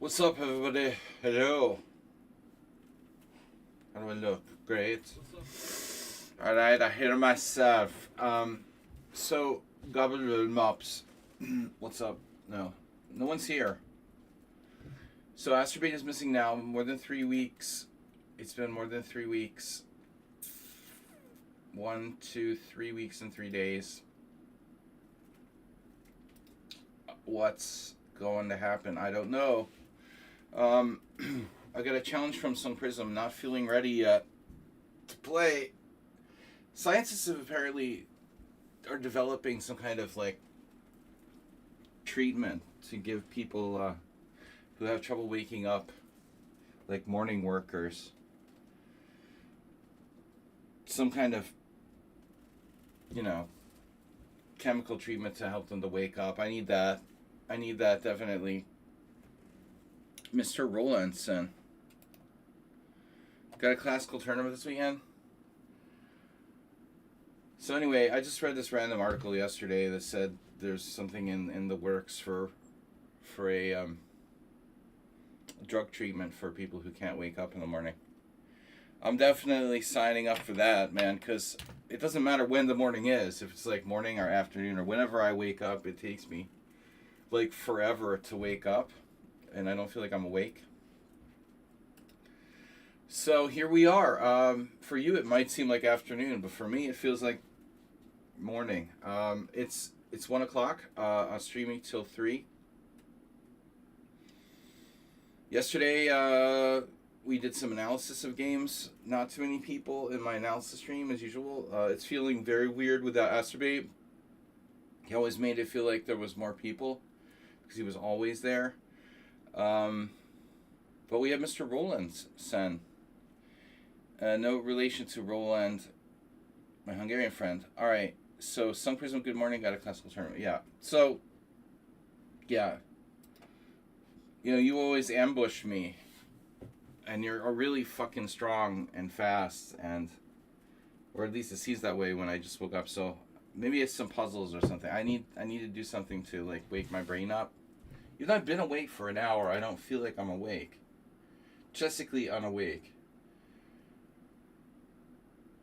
What's up, everybody? Hello. How do I look? Great. Alright, I hear myself. So, Gobble Mops. What's up? No. No one's here. So, Astrobate is missing now. More than 3 weeks. It's been more than 3 weeks. 1, 2, 3 weeks and 3 days. What's going to happen? I don't know. I got a challenge from Sun Prism, not feeling ready yet to play. Scientists have apparently are developing some kind of like treatment to give people who have trouble waking up, like morning workers, some kind of, chemical treatment to help them to wake up. I need that. Definitely. Mr. Rowlandson. Got a classical tournament this weekend. So anyway, I just read this random article yesterday that said there's something in the works for a drug treatment for people who can't wake up in the morning. I'm definitely signing up for that, man, because it doesn't matter when the morning is. If it's like morning or afternoon or whenever I wake up, it takes me like forever to wake up, and I don't feel like I'm awake. So here we are. For you, it might seem like afternoon, but for me, it feels like morning. It's 1 o'clock. I'm streaming till 3. Yesterday, we did some analysis of games. Not too many people in my analysis stream, as usual. It's feeling very weird without Astrobate. He always made it feel like there was more people, because he was always there. But we have Mr. Rowlandson. No relation to Roland, my Hungarian friend. Alright, so Sun Prism, good morning, got a classical tournament. Yeah, so, yeah. You always ambush me. And you're really fucking strong and fast, or at least it seems that way when I just woke up. So maybe it's some puzzles or something. I need to do something to like wake my brain up. Even though I've been awake for an hour, I don't feel like I'm awake. Chestically unawake.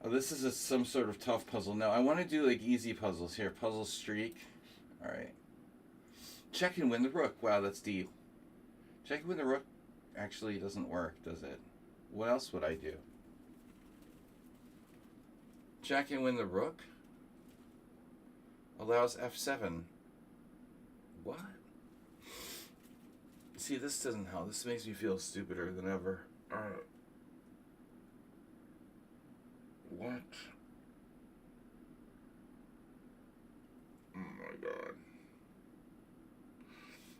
Oh, this is some sort of tough puzzle. No, I want to do like easy puzzles here. Puzzle streak. All right. Check and win the rook. Wow, that's deep. Check and win the rook actually doesn't work, does it? What else would I do? Check and win the rook allows f7. What? See, this doesn't help. This makes me feel stupider than ever. What? Oh my god.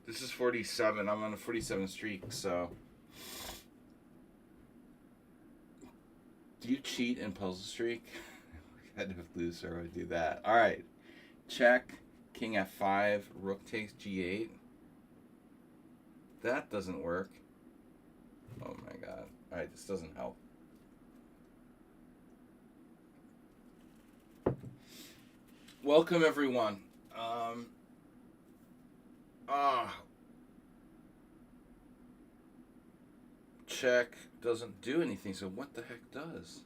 This is 47. I'm on a 47 streak, so. Do you cheat in puzzle streak? I kind of loser would do that. Alright. Check. King f5. Rook takes g8. That doesn't work. Oh my god. Alright, this doesn't help. Welcome everyone. Check doesn't do anything, so what the heck does?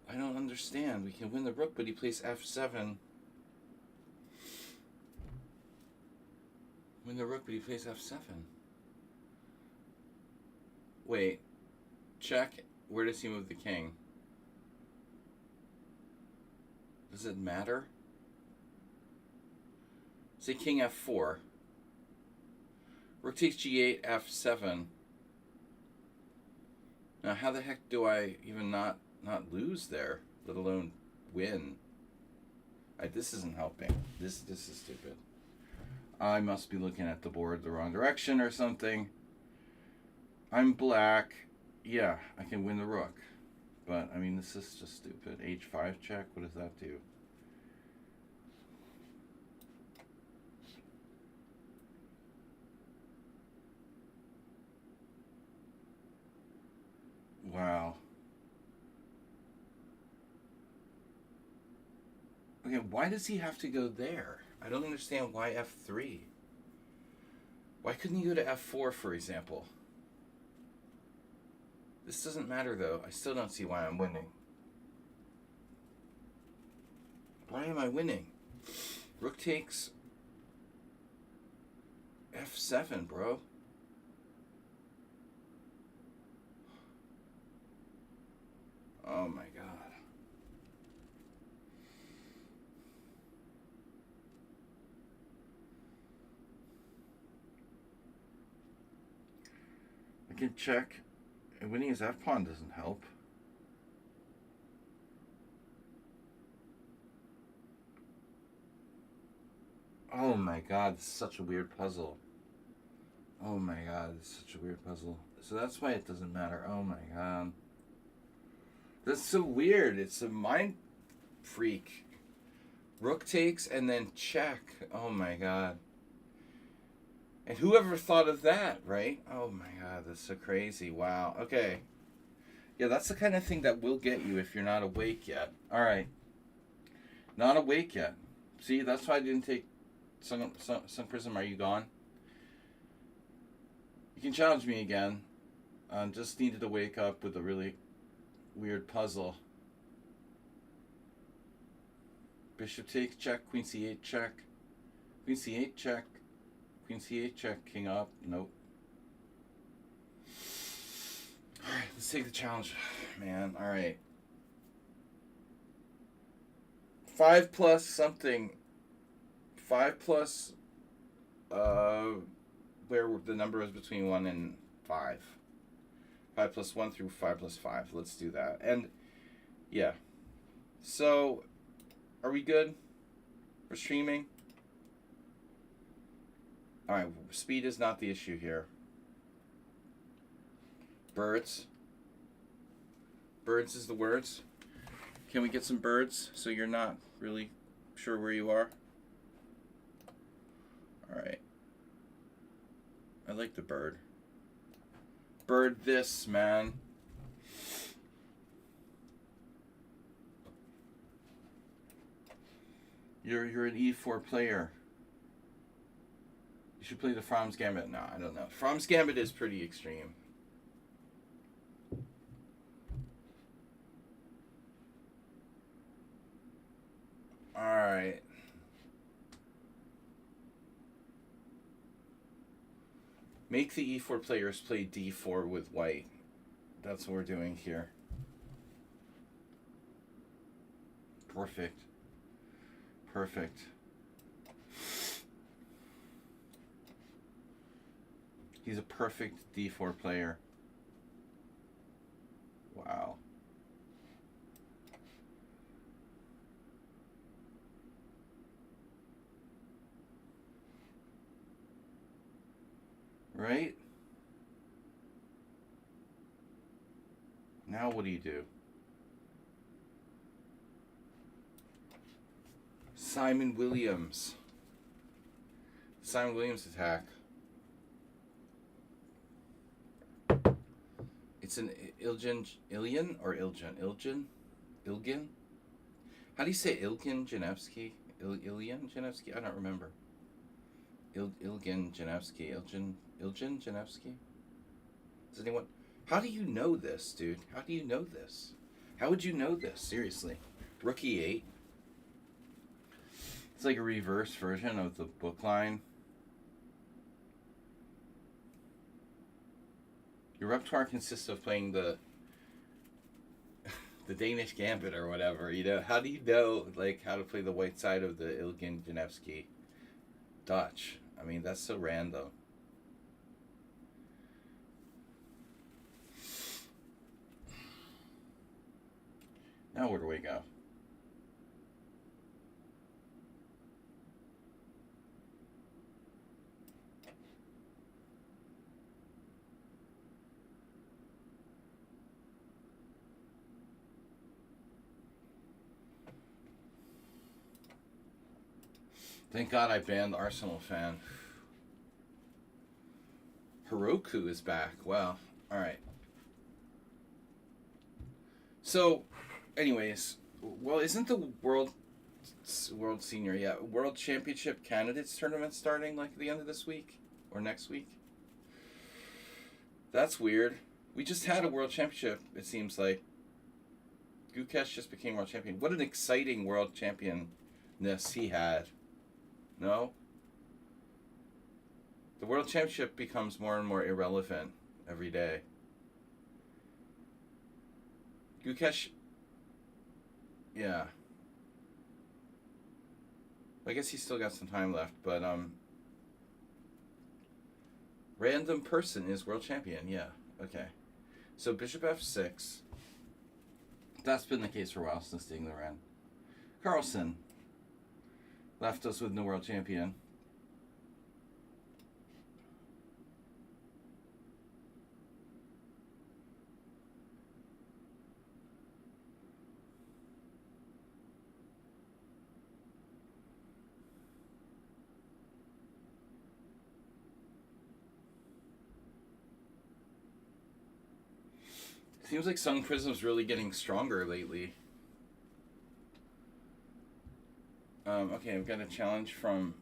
I don't understand. We can win the rook, but he plays f7. Win the rook, but he plays f7. Wait. Check. Where does he move the king? Does it matter? Say king f4. Rook takes g8, f7. Now, how the heck do I even not lose there, let alone win? This isn't helping. This is stupid. I must be looking at the board the wrong direction or something. I'm black. Yeah, I can win the rook. But, I mean, this is just stupid. h5 check, what does that do? Wow. Okay, why does he have to go there? I don't understand why f3. Why couldn't you go to f4, for example? This doesn't matter, though. I still don't see why I'm winning. Why am I winning? Rook takes f7, bro. Oh my god. I can check. And winning his f-pawn doesn't help. Oh my god, this is such a weird puzzle. Oh my god, this is such a weird puzzle. So that's why it doesn't matter. Oh my god. That's so weird. It's a mind freak. Rook takes and then check. Oh my god. And whoever thought of that, right? Oh my god, that's so crazy. Wow. Okay. Yeah, that's the kind of thing that will get you if you're not awake yet. Alright. Not awake yet. See, that's why I didn't take Sun Prism. Are you gone? You can challenge me again. Just needed to wake up with a really weird puzzle. Bishop takes, check. Queen c8, check. Queen c8, check. Queen c8, check. King up. Nope. Alright, let's take the challenge. Man, alright. 5 plus something. 5 plus, where the number is between 1 and 5. 5 plus 1 through 5 plus 5. Let's do that. And, yeah. So, are we good for streaming? Alright, speed is not the issue here. Birds. Birds is the words. Can we get some birds so you're not really sure where you are? Alright. I like the bird. Bird this, man. You're an E4 player. You should play the Fromm's Gambit. No, I don't know. Fromm's Gambit is pretty extreme. Alright. Make the E4 players play D4 with white. That's what we're doing here. Perfect. Perfect. He's a perfect D4 player. Wow. Right? Now what do you do? Simon Williams. Simon Williams attack. It's an Ilgin, How do you say Ilgin Janevsky? Ilyan Janevsky? I don't remember. Ilgin Janevsky. Ilgin Janevsky? Does anyone... How do you know this, dude? How do you know this? How would you know this? Seriously. Rook E8. It's like a reverse version of the book line. Your repertoire consists of playing the Danish Gambit or whatever, you know? How do you know, like, how to play the white side of the Ilgin Janevsky Dutch? I mean, that's so random. Now where do we go? Thank God I banned the Arsenal fan. Heroku is back. Wow. Alright. So, anyways, well, isn't the World Senior, World Championship Candidates tournament starting like at the end of this week? or next week. That's weird. We just had a world championship, it seems like. Gukesh just became world champion. What an exciting world championness he had. No? The world championship becomes more and more irrelevant every day. Gukesh, yeah. I guess he's still got some time left, but random person is world champion. Yeah. Okay. So bishop f6. That's been the case for a while since Ding Loren. Carlsen left us with no world champion. Seems like Sung Prism's really getting stronger lately. Okay, I've got a challenge from...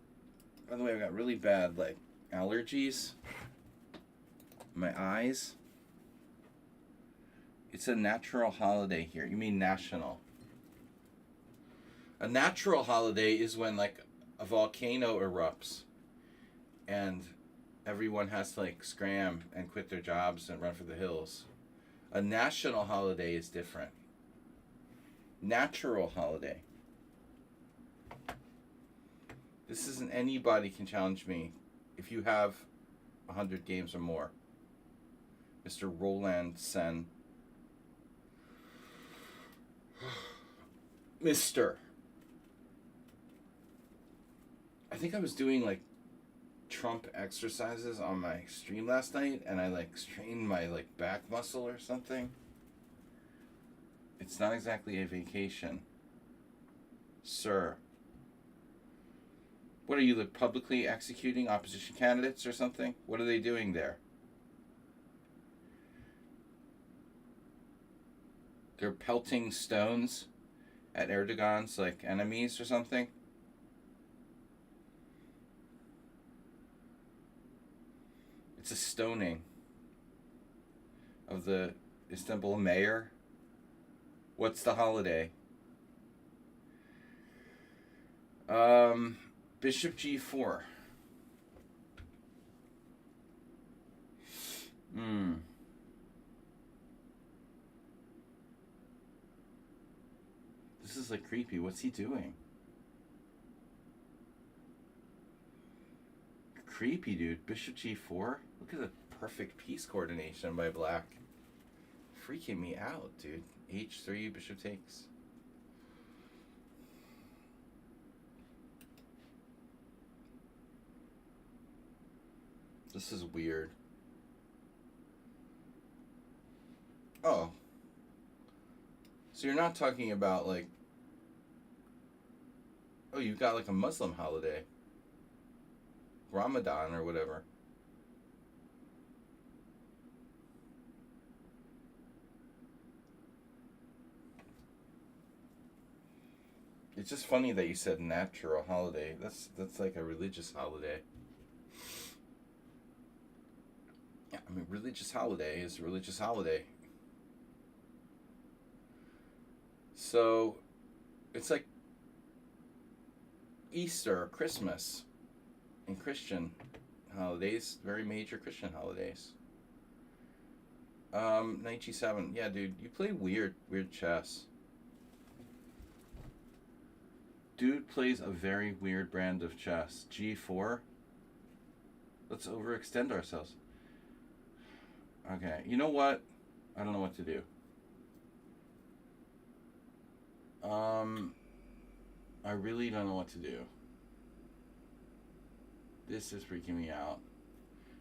By the way, I've got really bad, like, allergies. My eyes. It's a natural holiday here. You mean national. A natural holiday is when, like, a volcano erupts. And everyone has to, like, scram and quit their jobs and run for the hills. A national holiday is different. Natural holiday. This isn't anybody can challenge me if you have 100 games or more. Mr. Roland Sen. Mr. I think I was doing like Trump exercises on my stream last night and I like strained my like back muscle or something. It's not exactly a vacation. Sir. What are you, like, publicly executing opposition candidates or something? What are they doing there? They're pelting stones at Erdogan's, like, enemies or something? It's a stoning of the Istanbul mayor. What's the holiday? Bishop g4. This is like creepy. What's he doing? Creepy, dude. Bishop g4. Look at the perfect piece coordination by black. Freaking me out, dude. h3, bishop takes. This is weird. Oh. So you're not talking about, like... Oh, you've got, like, a Muslim holiday. Ramadan or whatever. It's just funny that you said natural holiday. That's like a religious holiday. Yeah, I mean, religious holiday is a religious holiday. So, it's like Easter, Christmas, and Christian holidays, very major Christian holidays. Knight g7. Yeah, dude, you play weird chess. Dude plays a very weird brand of chess. g4. Let's overextend ourselves. Okay, you know what? I don't know what to do. I really don't know what to do. This is freaking me out.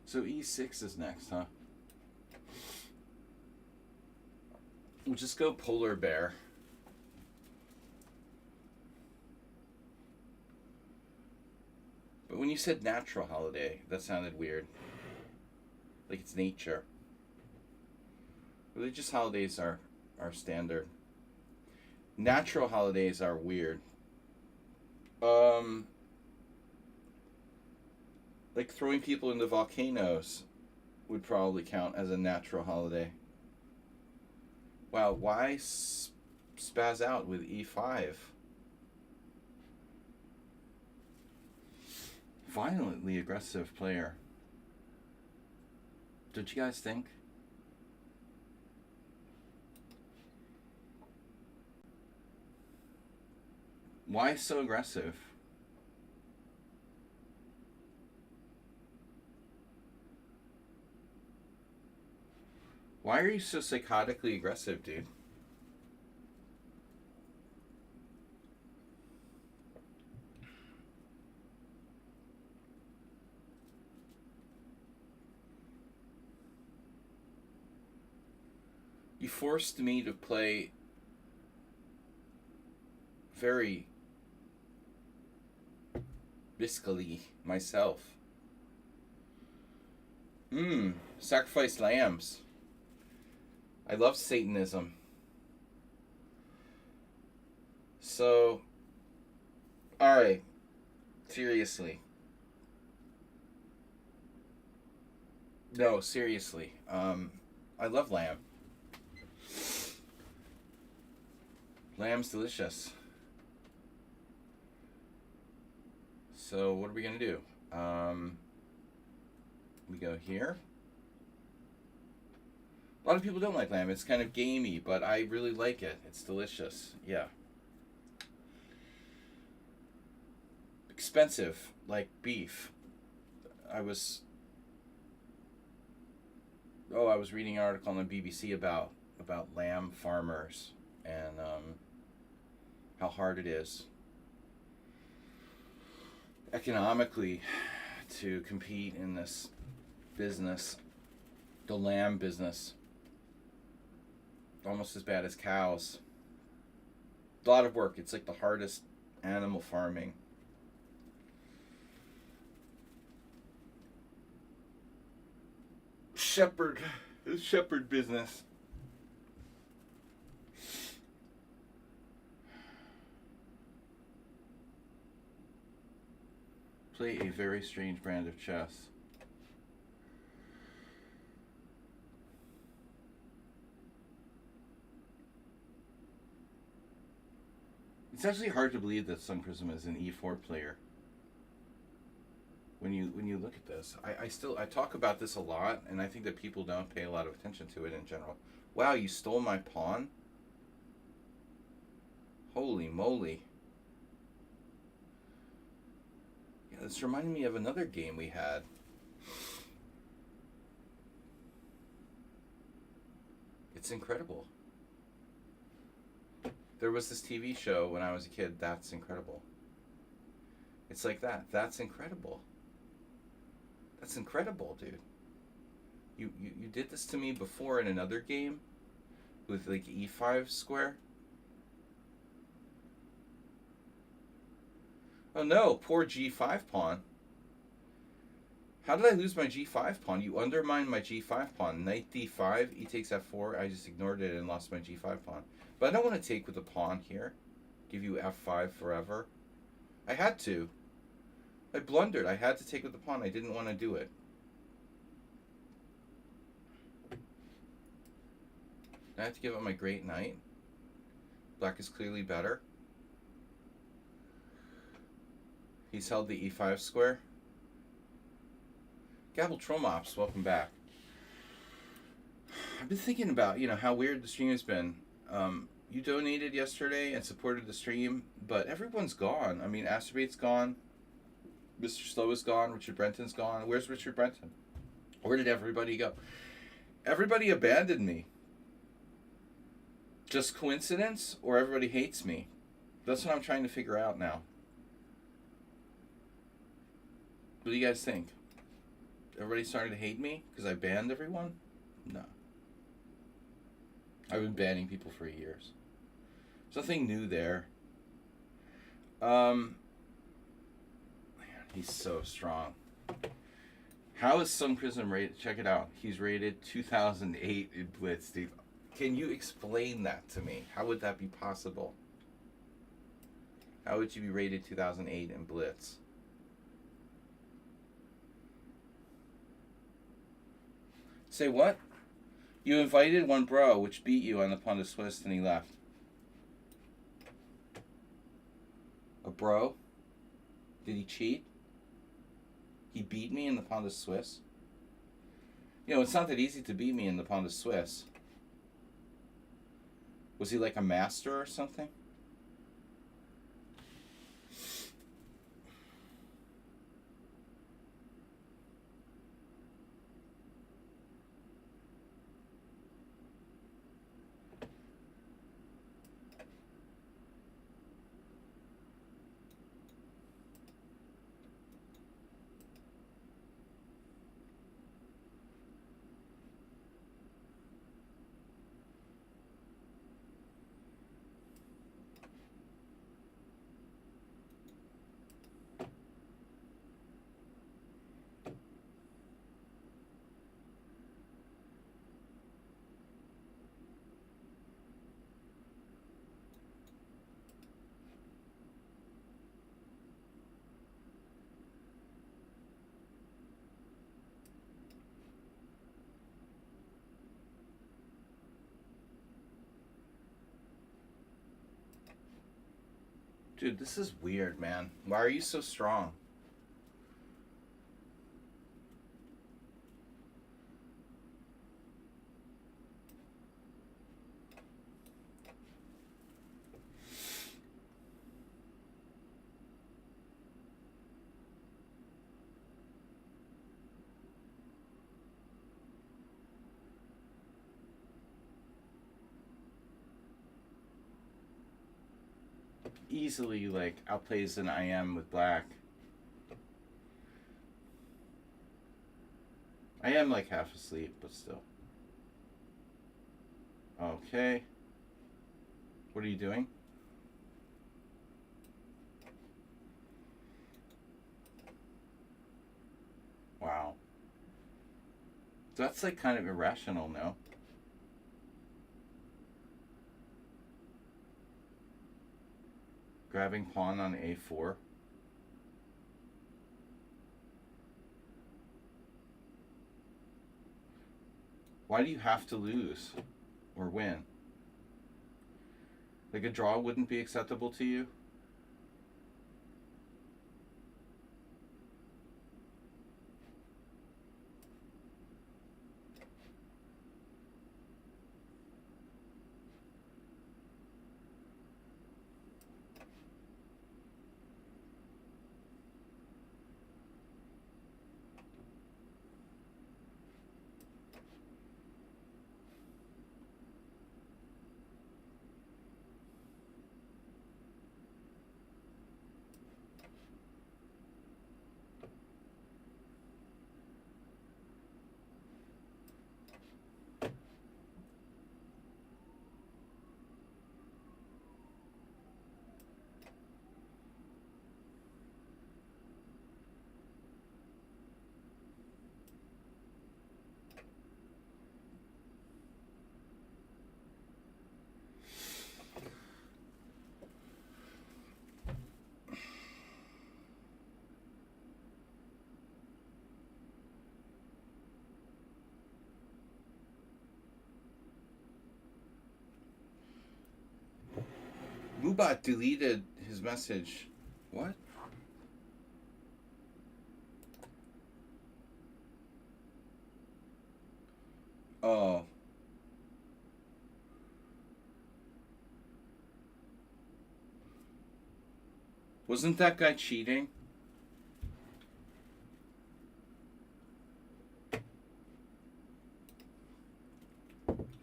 So e6 is next, huh? We'll just go polar bear. But when you said natural holiday, that sounded weird. Like it's nature. Religious holidays are standard. Natural holidays are weird. Like throwing people into volcanoes would probably count as a natural holiday. Wow, why spaz out with e5? Violently aggressive player. Don't you guys think? Why so aggressive? Why are you so psychotically aggressive, dude? You forced me to play very riskily myself. Sacrifice lambs. I love Satanism. So, alright. Seriously. No, seriously. I love lamb. Lamb's delicious. So what are we gonna do? We go here. A lot of people don't like lamb. It's kind of gamey, but I really like it. It's delicious. Yeah. Expensive, like beef. I was reading an article on the BBC about lamb farmers and how hard it is economically to compete in this business, the lamb business. Almost as bad as cows. A lot of work. It's like the hardest animal farming. Shepherd business. Play a very strange brand of chess. It's actually hard to believe that Sun Prism is an e4 player. When you look at this, I talk about this a lot, and I think that people don't pay a lot of attention to it in general. Wow, you stole my pawn? Holy moly. Yeah, this reminded me of another game we had. It's incredible. There was this TV show when I was a kid, That's Incredible. It's like that. That's incredible. That's incredible, dude. You did this to me before in another game with like e5 square. Oh no, poor g5 pawn. How did I lose my g5 pawn? You undermined my g5 pawn. Knight d5, e takes f4. I just ignored it and lost my g5 pawn. But I don't want to take with the pawn here. Give you f5 forever. I had to. I blundered. I had to take with the pawn. I didn't want to do it. I have to give up my great knight. Black is clearly better. He's held the e5 square. Gabble Tromops, welcome back. I've been thinking about, how weird the stream has been. You donated yesterday and supported the stream, but everyone's gone. I mean, Asturbate's gone. Mr. Slow is gone. Richard Brenton's gone. Where's Richard Brenton? Where did everybody go? Everybody abandoned me. Just coincidence, or everybody hates me? That's what I'm trying to figure out now. What do you guys think? Everybody started to hate me because I banned everyone? No. I've been banning people for years. There's nothing new there. He's so strong. How is Sun Prism rated? Check it out. He's rated 2008 in Blitz, dude. Can you explain that to me? How would that be possible? How would you be rated 2008 in Blitz? Say what? You invited one bro, which beat you on the Pond of Swiss, and he left. A bro? Did he cheat? He beat me in the Pond of Swiss? You know, it's not that easy to beat me in the Pond of Swiss. Was he like a master or something? Dude, this is weird, man. Why are you so strong? Easily, like, outplays an IM with black. I am, like, half asleep, but still. Okay. What are you doing? Wow. That's, like, kind of irrational, no? Grabbing pawn on a4. Why do you have to lose or win? Like a draw wouldn't be acceptable to you? Mubot deleted his message. What? Oh. Wasn't that guy cheating? It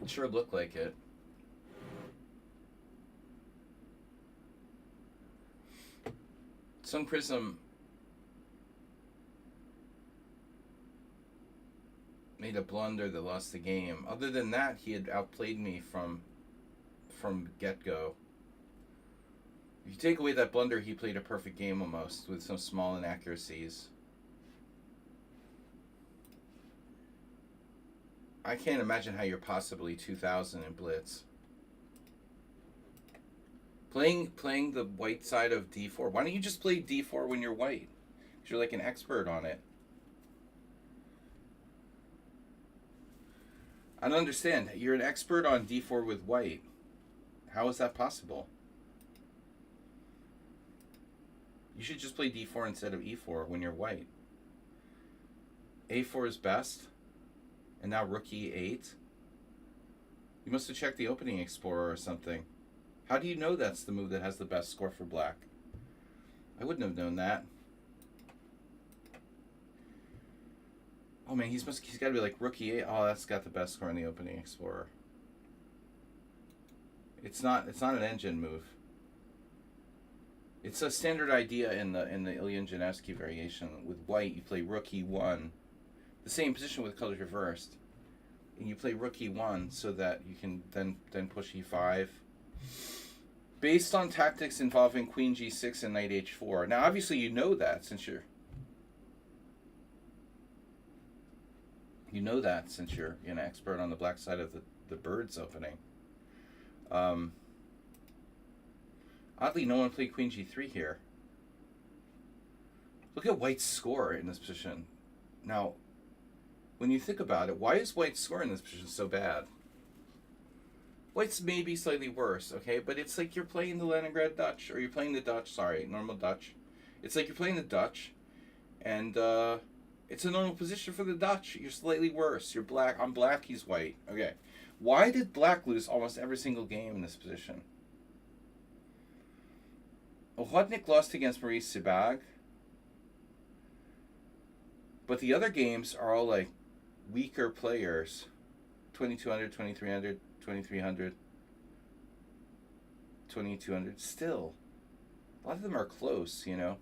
sure looked like it. Sun Prism made a blunder that lost the game. Other than that, he had outplayed me from get-go. If you take away that blunder, he played a perfect game almost, with some small inaccuracies. I can't imagine how you're possibly 2,000 in Blitz. Playing the white side of d4. Why don't you just play d4 when you're white? Because you're like an expert on it. I don't understand. You're an expert on d4 with white. How is that possible? You should just play d4 instead of e4 when you're white. a4 is best. And now rook e8. You must have checked the opening explorer or something. How do you know that's the move that has the best score for black? I wouldn't have known that. Oh man, he's got to be like rook e8. Oh, that's got the best score in the opening explorer. It's not an engine move. It's a standard idea in the Ilyin Janevsky variation. With white, you play rook e1, the same position with colors reversed, and you play rook e1 so that you can then push e5. Based on tactics involving queen g6 and knight h4. Now, obviously, you know that since you're an expert on the black side of the bird's opening. Oddly, no one played queen g3 here. Look at white's score in this position. Now, when you think about it, why is white's score in this position so bad? White's maybe slightly worse, okay? But it's like you're playing the Leningrad Dutch, or you're playing the Dutch, normal Dutch. It's like you're playing the Dutch, and it's a normal position for the Dutch. You're slightly worse. You're black. I'm black, he's white. Okay. Why did black lose almost every single game in this position? Ochotnik lost against Maurice Sebag. But the other games are all like weaker players. 2200, 2300, 2300, 2200. Still, a lot of them are close, you know.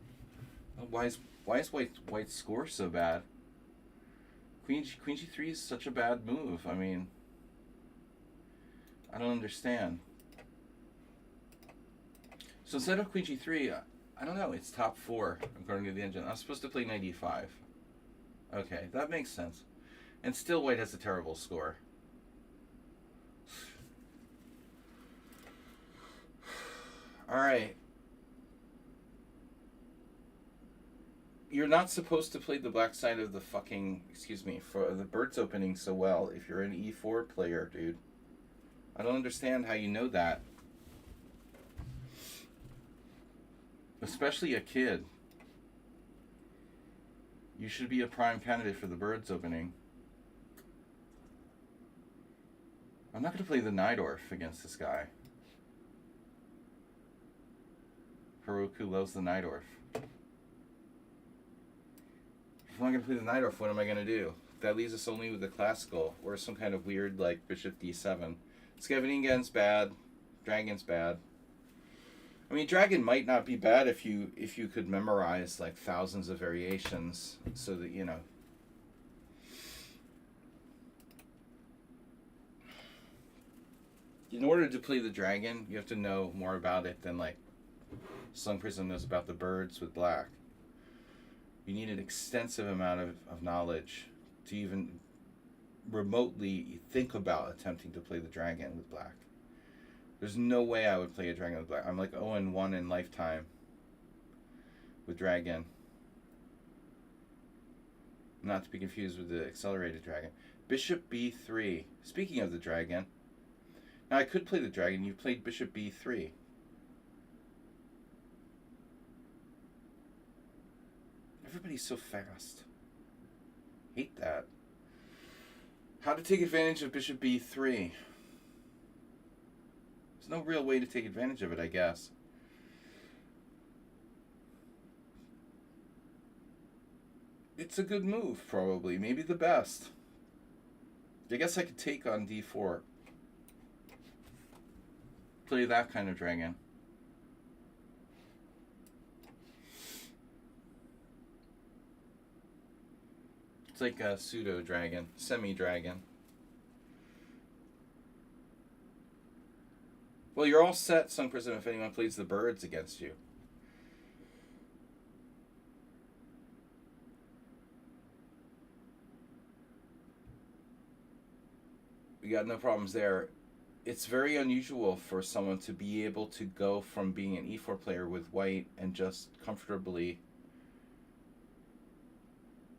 Why is white's score so bad? Queen g3 is such a bad move. I mean, I don't understand. So instead of queen g3, I don't know. It's top 4 according to the engine. I'm supposed to play knight e5. Okay, that makes sense. And still, white has a terrible score. All right. You're not supposed to play the black side of the fucking, for the bird's opening so well if you're an e4 player, dude. I don't understand how you know that. Especially a kid. You should be a prime candidate for the bird's opening. I'm not going to play the Najdorf against this guy. Heroku loves the Najdorf. If I'm not going to play the Najdorf, what am I going to do? That leaves us only with the classical, or some kind of weird, like, bishop d7. Scheveningen's bad. Dragon's bad. I mean, Dragon might not be bad if you could memorize, like, thousands of variations, so that, you know. In order to play the Dragon, you have to know more about it than, like, Sun Prism knows about the birds with black. You need an extensive amount of knowledge to even remotely think about attempting to play the Dragon with black. There's no way I would play a Dragon with black. I'm like 0-1 in lifetime with Dragon. Not to be confused with the accelerated Dragon. Bishop b3. Speaking of the Dragon. Now I could play the Dragon. You played Bishop b3. Everybody's so fast. Hate that. How to take advantage of Bishop b3. There's no real way to take advantage of it, I guess. It's a good move, probably. Maybe the best. I guess I could take on d4. Play that kind of Dragon. It's like a pseudo-dragon, semi-dragon. Well, you're all set, Sun Prism, if anyone plays the birds against you. We got no problems there. It's very unusual for someone to be able to go from being an e4 player with white and just comfortably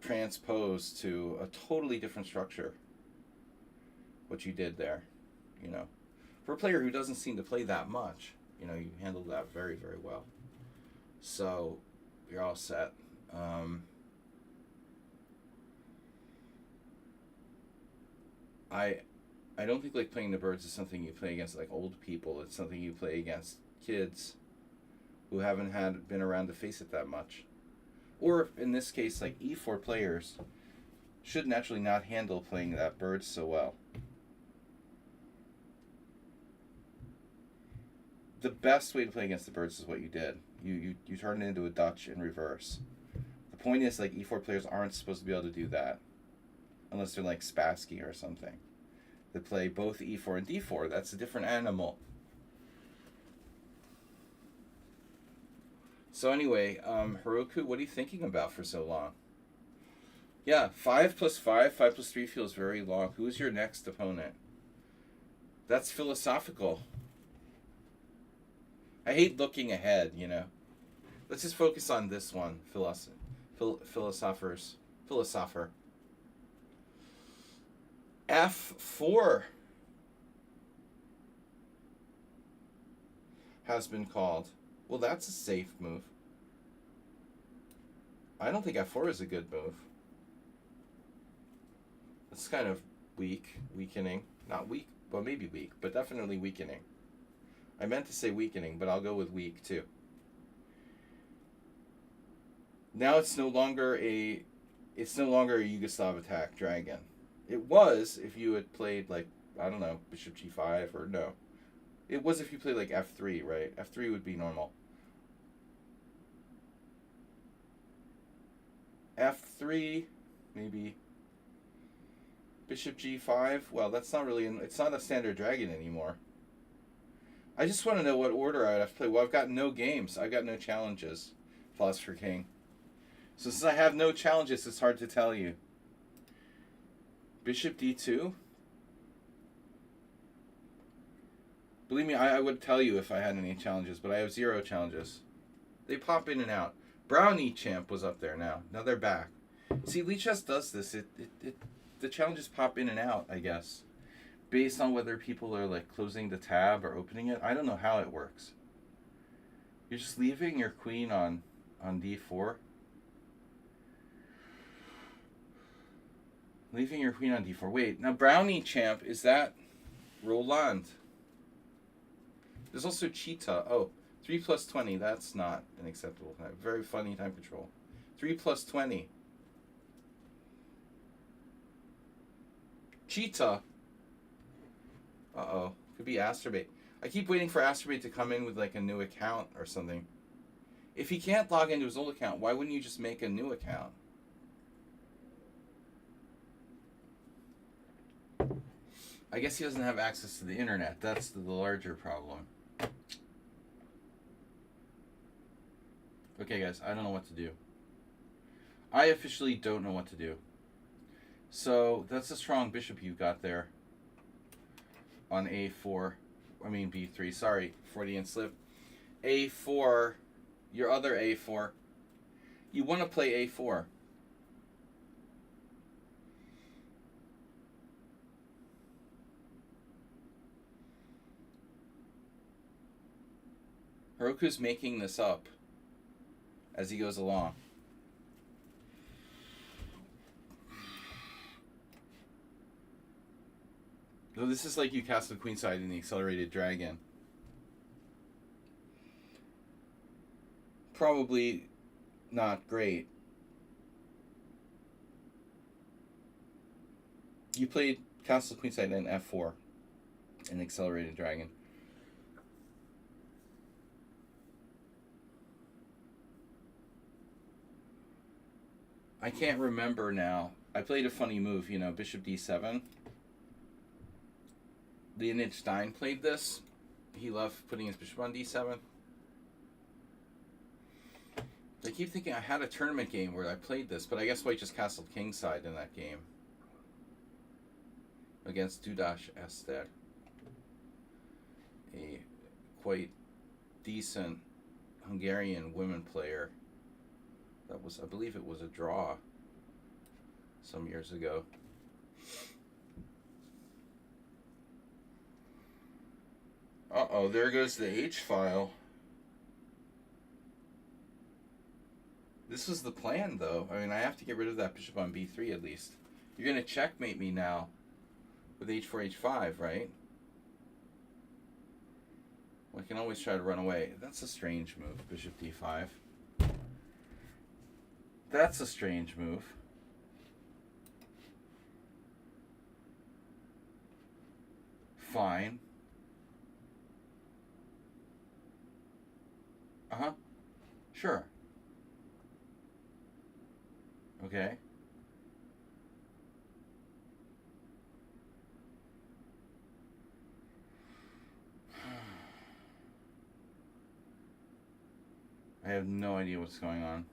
transpose to a totally different structure. what you did there. You know, for a player who doesn't seem to play that much, you know, you handled that very, very well. So you're all set. I don't think like playing the birds is something you play against like old people. It's something you play against kids who haven't been around to face it that much. Or in this case, like E4 players should naturally not handle playing that bird so well. The best way to play against the birds is what you did. You turn it into a Dutch in reverse. The point is, like, E4 players aren't supposed to be able to do that. Unless they're like Spassky or something. They play both E4 and D4. That's a different animal. So anyway, Heroku, what are you thinking about for so long? Yeah, 5 plus 5 plus 3 feels very long. Who's your next opponent? That's philosophical. I hate looking ahead, you know. Let's just focus on this one, philosopher. F4 has been called. Well, that's a safe move. I don't think F4 is a good move. It's kind of weakening. Not weak, well, maybe weak, but definitely weakening. I meant to say weakening, but I'll go with weak too. Now it's no longer a Yugoslav attack dragon. It was if you had played like, I don't know, bishop g5 or no. It was if you played like f3, right? F3 would be normal. F3, maybe. Bishop g5. Well, that's not really, it's not a standard dragon anymore. I just want to know what order I would have to play. Well, I've got no games. I've got no challenges. Philosopher King. So since I have no challenges, it's hard to tell you. Bishop d2? Believe me, I would tell you if I had any challenges, but I have 0 challenges. They pop in and out. Brownie Champ was up there now. Now they're back. See, Lichess does this. The challenges pop in and out, I guess. Based on whether people are like closing the tab or opening it. I don't know how it works. You're just leaving your queen on d4. Leaving your queen on d4. Wait, now Brownie Champ, is that Roland? There's also Cheetah. Oh, 3 plus 20. That's not an acceptable time. Very funny time control. 3 plus 20. Cheetah. Uh-oh. Could be Asterbait. I keep waiting for Asterbait to come in with like a new account or something. If he can't log into his old account, why wouldn't you just make a new account? I guess he doesn't have access to the internet. That's the larger problem. Okay, guys, I don't know what to do. I officially don't know what to do. So, that's a strong bishop you've got there. On A4. I mean B3. Sorry, Freudian slip. A4. Your other A4. You want to play A4. Heroku's making this up as he goes along. So this is like you castle queenside in the accelerated dragon. Probably not great. You played castle queenside in f4 in accelerated dragon. I can't remember now. I played a funny move, you know, bishop d7. Leonid Stein played this. He loved putting his bishop on d7. I keep thinking I had a tournament game where I played this, but I guess white just castled kingside in that game. Against Dudas Ester. A quite decent Hungarian women player. That was, I believe it was a draw some years ago. Oh, there goes the H file. This was the plan, though. I mean, I have to get rid of that bishop on b3 at least. You're going to checkmate me now with h4, h5, right? Well, I can always try to run away. That's a strange move, bishop d5. That's a strange move. Fine. Uh-huh. Sure. Okay. I have no idea what's going on.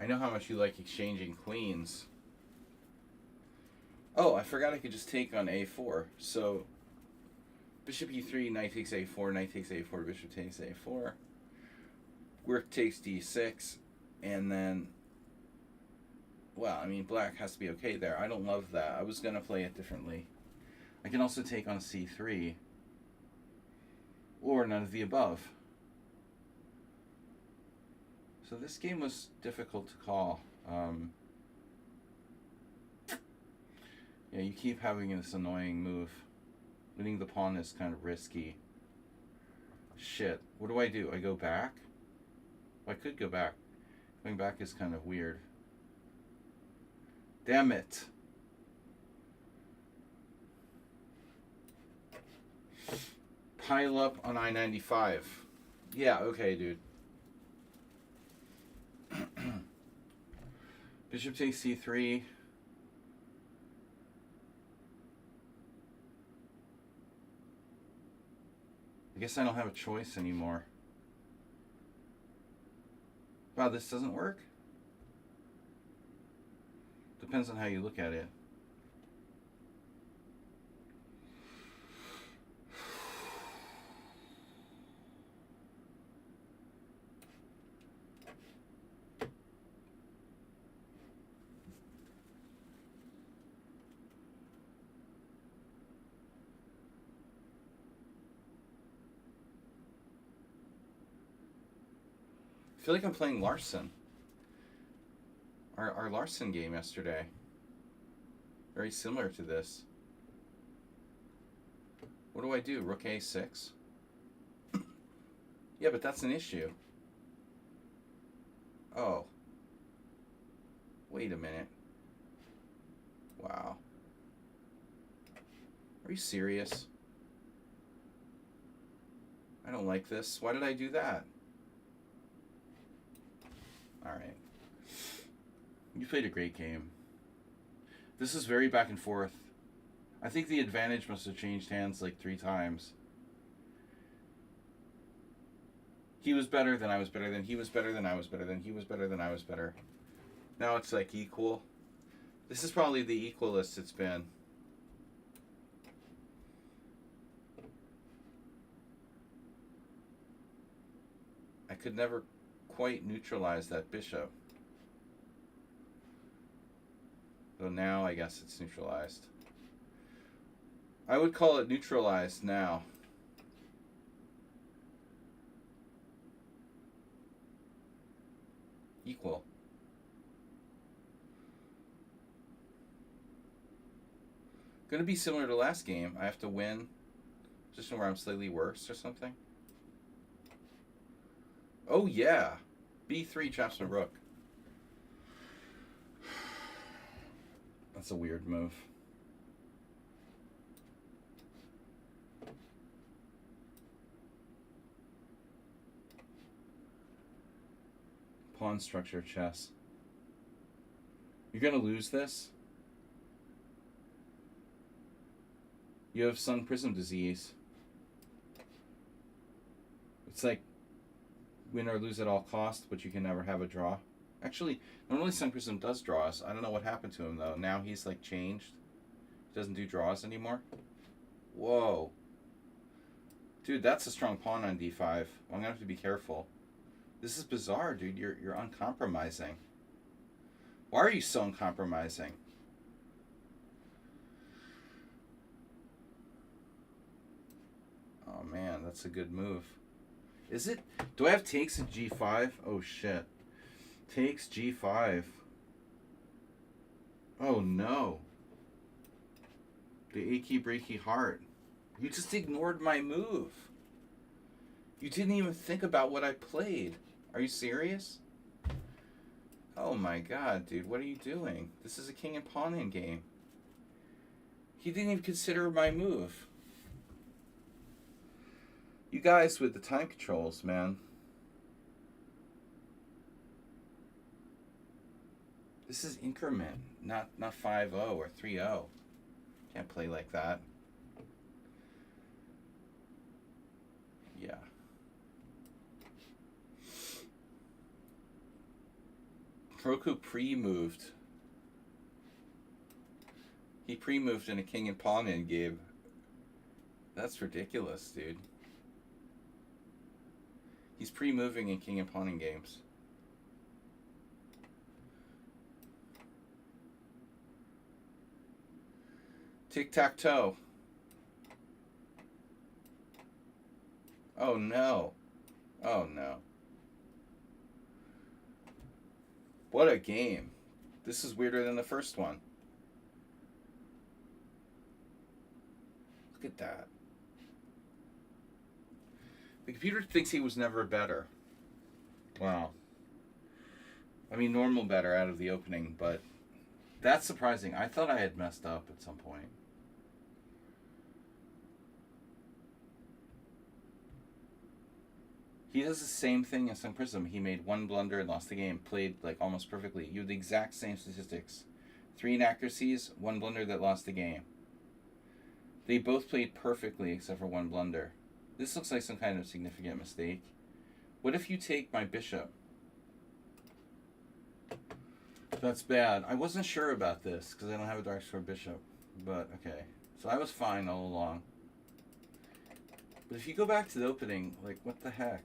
I know how much you like exchanging queens. Oh, I forgot I could just take on a4. So, bishop e3, knight takes a4, knight takes a4, bishop takes a4. Rook takes d6, and then, well, I mean, black has to be okay there. I don't love that. I was going to play it differently. I can also take on c3, or none of the above. So this game was difficult to call. Yeah, you keep having this annoying move. Winning the pawn is kind of risky. Shit. What do? I go back? Well, I could go back. Going back is kind of weird. Damn it. Pile up on I-95. Yeah, okay, dude. Bishop takes c3. I guess I don't have a choice anymore. Wow, this doesn't work? Depends on how you look at it. I feel like I'm playing Larson. Our Larson game yesterday. Very similar to this. What do I do? Rook a6? Yeah, but that's an issue. Oh. Wait a minute. Wow. Are you serious? I don't like this. Why did I do that? Alright. You played a great game. This is very back and forth. I think the advantage must have changed hands like 3 times. He was better, then I was better, then he was better, then I was better, then he was better, then I was better. Now it's like equal. This is probably the equalist it's been. I could never quite neutralize that bishop. So now I guess it's neutralized. I would call it neutralized now. Equal. Going to be similar to last game. I have to win. Position where I'm slightly worse or something. Oh yeah. B3 traps my rook. That's a weird move. Pawn structure chess. You're going to lose this. You have sun prism disease. It's like win or lose at all cost, but you can never have a draw. Actually, normally sun prism does draws. I don't know what happened to him though. Now he's like changed. He doesn't do draws anymore. Whoa. Dude, that's a strong pawn on d5. I'm gonna have to be careful. This is bizarre, dude. You're uncompromising. Why are you so uncompromising? that's a good move. Is it? Do I have takes at G5? Oh, shit. Takes G5. Oh, no. The achy breaky heart. You just ignored my move. You didn't even think about what I played. Are you serious? Oh my god, dude. What are you doing? This is a king and pawn in game. He didn't even consider my move. You guys with the time controls, man. This is increment, not 5-0 or 3-0. Can't play like that. Yeah. Roku pre-moved. He pre-moved in a king and pawn in game. That's ridiculous, dude. He's pre-moving in king and pawn in games. Tic-tac-toe. Oh no. Oh no. What a game. This is weirder than the first one. Look at that. The computer thinks he was never better. Wow. I mean, normal better out of the opening, but that's surprising. I thought I had messed up at some point. He does the same thing as Sun Prism. He made one blunder and lost the game. Played like almost perfectly. You have the exact same statistics. 3 inaccuracies, 1 blunder that lost the game. They both played perfectly except for 1 blunder. This looks like some kind of significant mistake. What if you take my bishop? That's bad. I wasn't sure about this because I don't have a dark square bishop. But okay. So I was fine all along. But if you go back to the opening, like what the heck?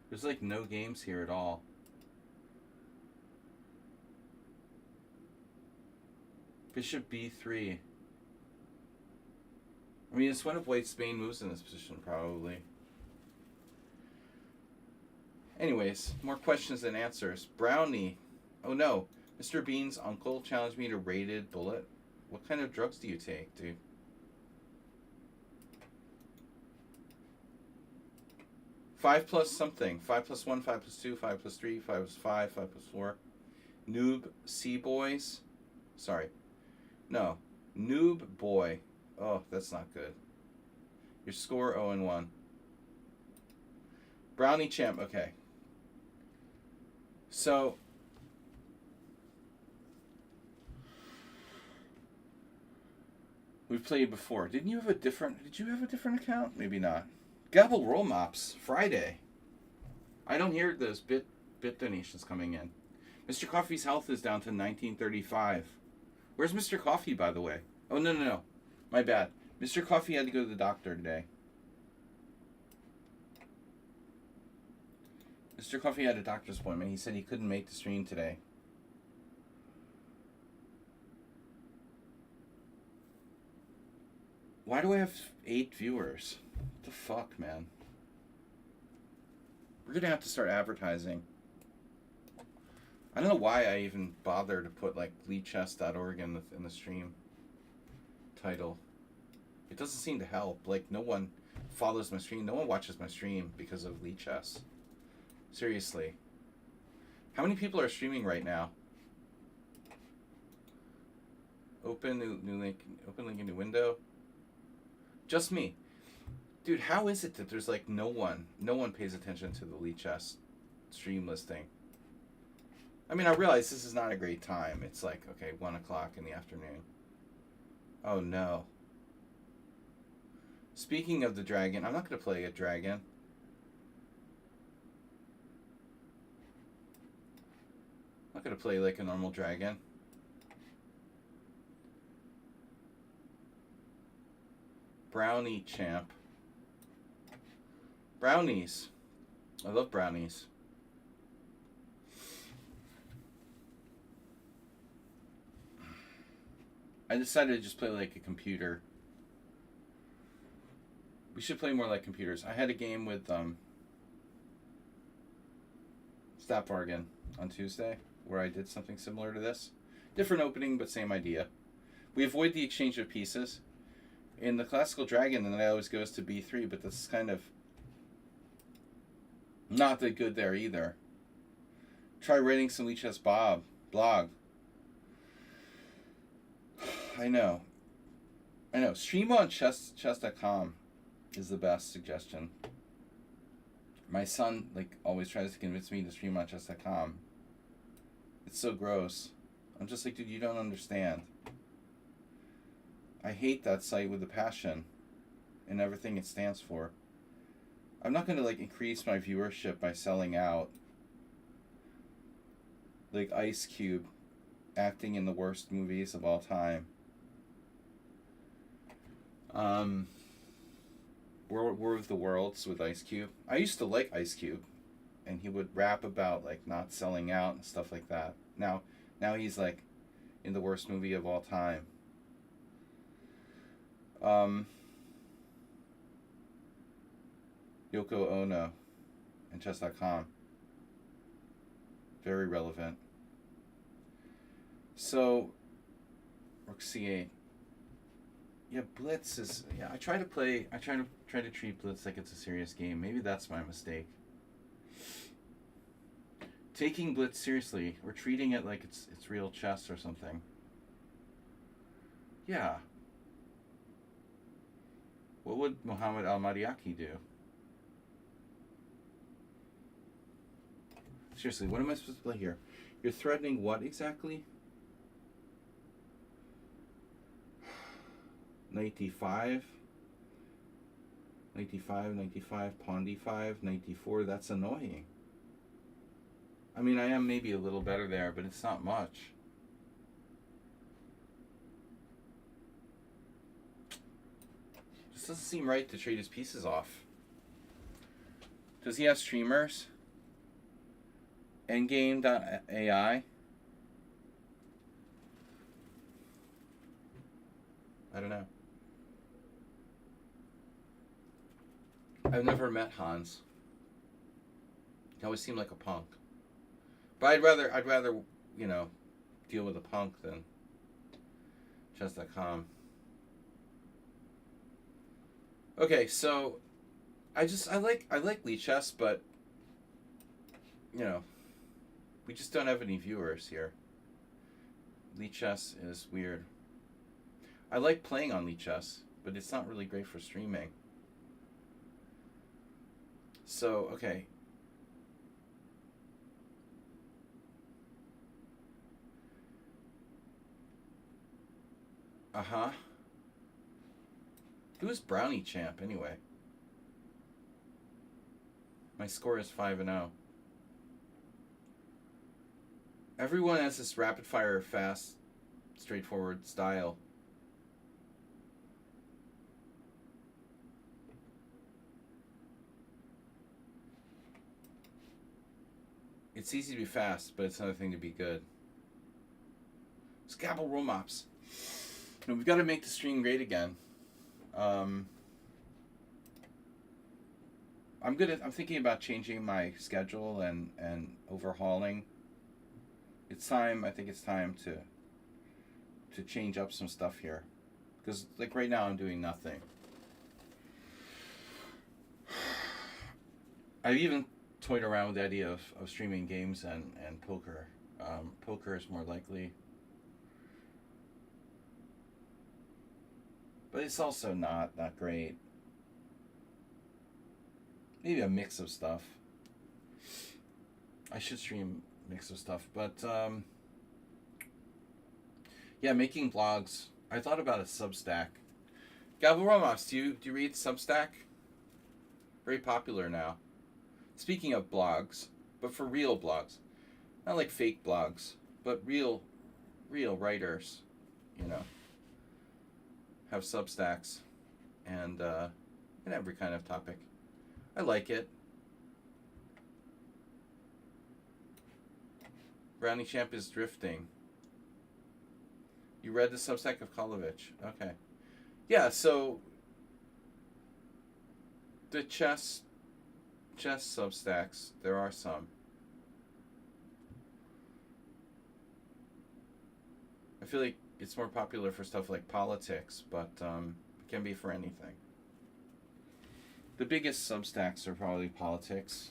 There's like no games here at all. Bishop b3. I mean, it's one of White's main moves in this position, probably. Anyways, more questions than answers. Brownie. Oh no. Mr. Bean's uncle challenged me to rated bullet. What kind of drugs do you take, dude? Five plus something. 5 plus 1, 5 plus 2, 5 plus 3, 5 plus 5, 5 plus 4. Noob C-boys. Sorry. No. Noob boy. Oh, that's not good. Your score 0-1. Brownie champ. Okay. So we've played before. Did you have a different account? Maybe not. Gabble roll mops Friday. I don't hear those bit donations coming in. Mr. Coffee's health is down to 1935. Where's Mr. Coffee, by the way? Oh no. My bad. Mr. Coffee had to go to the doctor today. Mr. Coffee had a doctor's appointment. He said he couldn't make the stream today. Why do I have 8 viewers? What the fuck, man? We're gonna have to start advertising. I don't know why I even bother to put like leechess.org in the stream title. It doesn't seem to help. Like no one follows my stream. No one watches my stream because of leechess. Seriously. How many people are streaming right now? Open new link. Open link in new window. Just me. Dude, how is it that there's like no one pays attention to the leechess stream listing? I mean, I realize this is not a great time. It's like, okay, 1 o'clock in the afternoon. Oh no. Speaking of the dragon, I'm not going to play a dragon. I'm not going to play like a normal dragon. Brownie champ. Brownies. I love brownies. I decided to just play like a computer. We should play more like computers. I had a game with Stapvargan on Tuesday where I did something similar to this. Different opening, but same idea. We avoid the exchange of pieces. In the classical dragon, the knight always goes to b3, but that's kind of not that good there either. Try writing some Lichess blog. I know. Stream on chess.com is the best suggestion. My son always tries to convince me to stream on chess.com. It's so gross. I'm just like, dude, you don't understand. I hate that site with a passion and everything it stands for. I'm not going to increase my viewership by selling out. Like Ice Cube acting in the worst movies of all time. War of the Worlds with Ice Cube. I used to like Ice Cube, and he would rap about not selling out and stuff like that. Now he's in the worst movie of all time. Yoko Ono and chess.com. Very relevant. So, Rook C8. Yeah, Blitz is. Yeah, I try to treat Blitz like it's a serious game. Maybe that's my mistake. Taking Blitz seriously, or treating it like it's real chess or something. Yeah. What would Muhammad al-Mariaki do? Seriously, what am I supposed to play here? You're threatening what exactly? Knight d5. Knight d5, knight d5, pawn d5, knight d4. That's annoying. I mean, I am maybe a little better there, but it's not much. Just doesn't seem right to trade his pieces off. Does he have streamers? Endgame.ai? I don't know. I've never met Hans. He always seemed like a punk. But I'd rather, deal with a punk than chess.com. Okay, so I like Lichess, but we just don't have any viewers here. Lichess is weird. I like playing on Lichess, but it's not really great for streaming. So, okay. Uh-huh. Who's Brownie Champ, anyway? My score is 5-0. Everyone has this rapid-fire, fast, straightforward style. It's easy to be fast, but it's another thing to be good. Scabble roll mops. We've got to make the stream great again. I'm thinking about changing my schedule and overhauling. I think it's time to change up some stuff here. Because right now I'm doing nothing. I've even toyed around with the idea of streaming games and poker. Poker is more likely. But it's also not great. Maybe a mix of stuff. I should stream a mix of stuff. But, yeah, making blogs. I thought about a Substack. Gavel Ramos, do you read Substack? Very popular now. Speaking of blogs, but for real blogs. Not like fake blogs, but real writers, have Substacks and every kind of topic. I like it. Brownie Champ is drifting. You read the Substack of Kolovich. Okay. Yeah, so The chess substacks, there are some. I feel like it's more popular for stuff like politics, but it can be for anything. The biggest substacks are probably politics.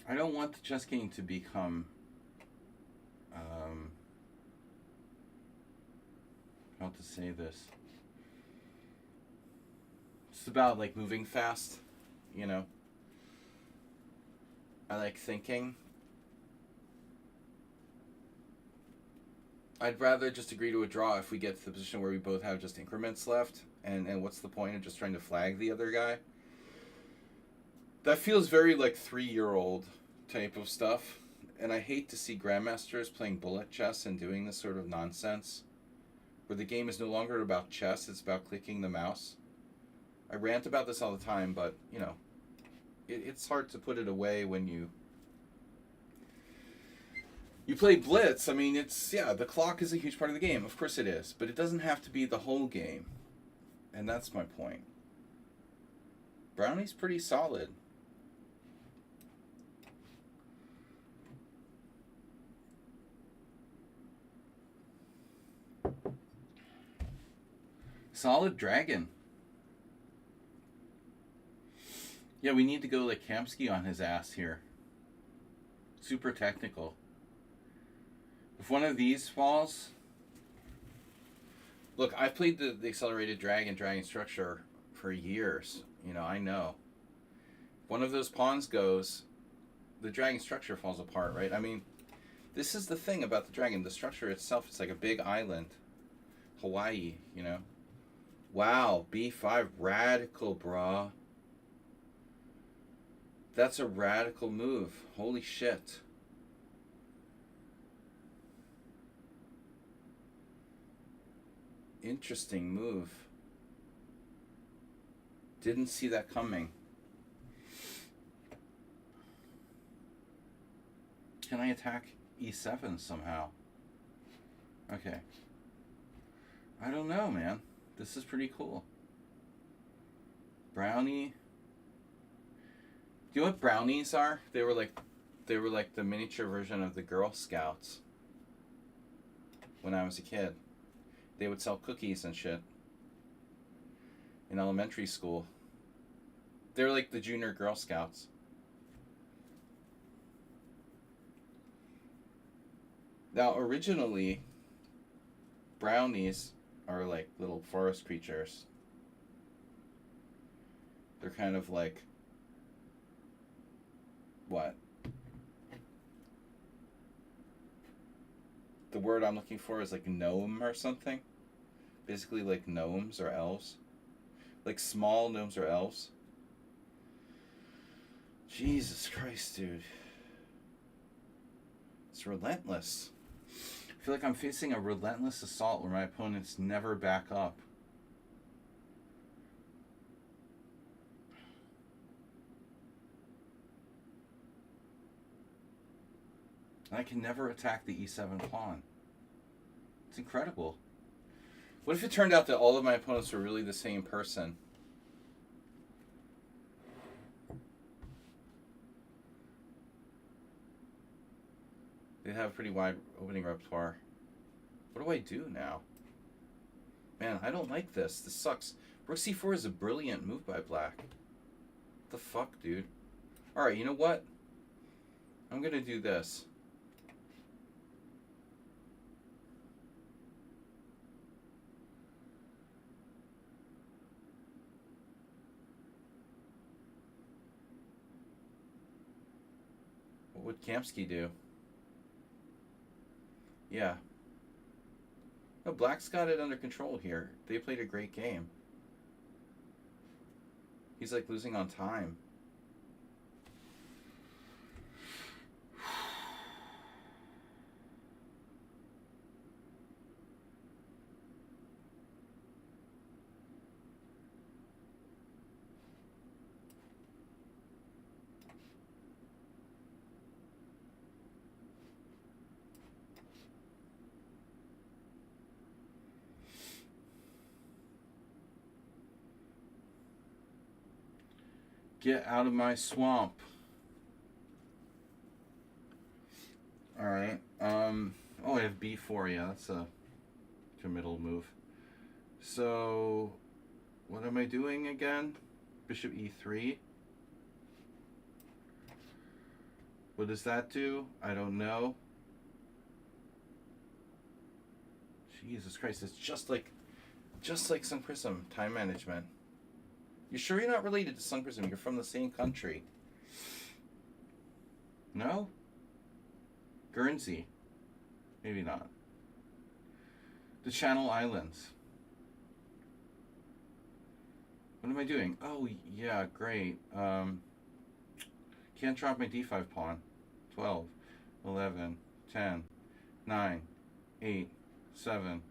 I don't want the chess game to become how to say this. It's about like moving fast, you know. I like thinking. I'd rather just agree to a draw if we get to the position where we both have just increments left, and what's the point of just trying to flag the other guy? That feels very like 3-year-old type of stuff, and I hate to see grandmasters playing bullet chess and doing this sort of nonsense, where the game is no longer about chess, it's about clicking the mouse. I rant about this all the time, but, you know, it's hard to put it away when you play Blitz. I mean, it's, yeah, the clock is a huge part of the game. Of course it is, but it doesn't have to be the whole game, and that's my point. Brownie's pretty solid. Solid dragon. Yeah, we need to go like Kamsky on his ass here. Super technical. If one of these falls... Look, I've played the accelerated dragon structure for years. You know, I know. If one of those pawns goes, the dragon structure falls apart, right? I mean, this is the thing about the dragon. The structure itself, it's like a big island. Hawaii, you know. Wow, B5, radical, brah. That's a radical move. Holy shit. Interesting move. Didn't see that coming. Can I attack E7 somehow? Okay. I don't know, man. This is pretty cool. Brownie. Do you know what brownies are? They were like the miniature version of the Girl Scouts. When I was a kid, they would sell cookies and shit in elementary school. They were like the junior Girl Scouts. Now, originally, brownies are like little forest creatures. They're kind of like, what? The word I'm looking for is like gnome or something. Basically like gnomes or elves. Like small gnomes or elves. Jesus Christ, dude. It's relentless. I feel like I'm facing a relentless assault where my opponents never back up. And I can never attack the E7 pawn. It's incredible. What if it turned out that all of my opponents were really the same person? They have a pretty wide opening repertoire. What do I do now? Man, I don't like this. This sucks. Rook C4 is a brilliant move by black. What the fuck, dude? Alright, you know what? I'm gonna do this. What would Kamsky do? Yeah. No, Black's got it under control here. They played a great game. He's like losing on time. Get out of my swamp. Alright. Oh, I have b4. Yeah, that's a committal move. So, what am I doing again? Bishop e3. What does that do? I don't know. Jesus Christ, it's just like Sun Prism. Time management. You sure you're not related to Sun Prism? You're from the same country. No? Guernsey. Maybe not. The Channel Islands. What am I doing? Oh, yeah, great. Can't drop my d5 pawn. 12, 11, 10, 9, 8, 7.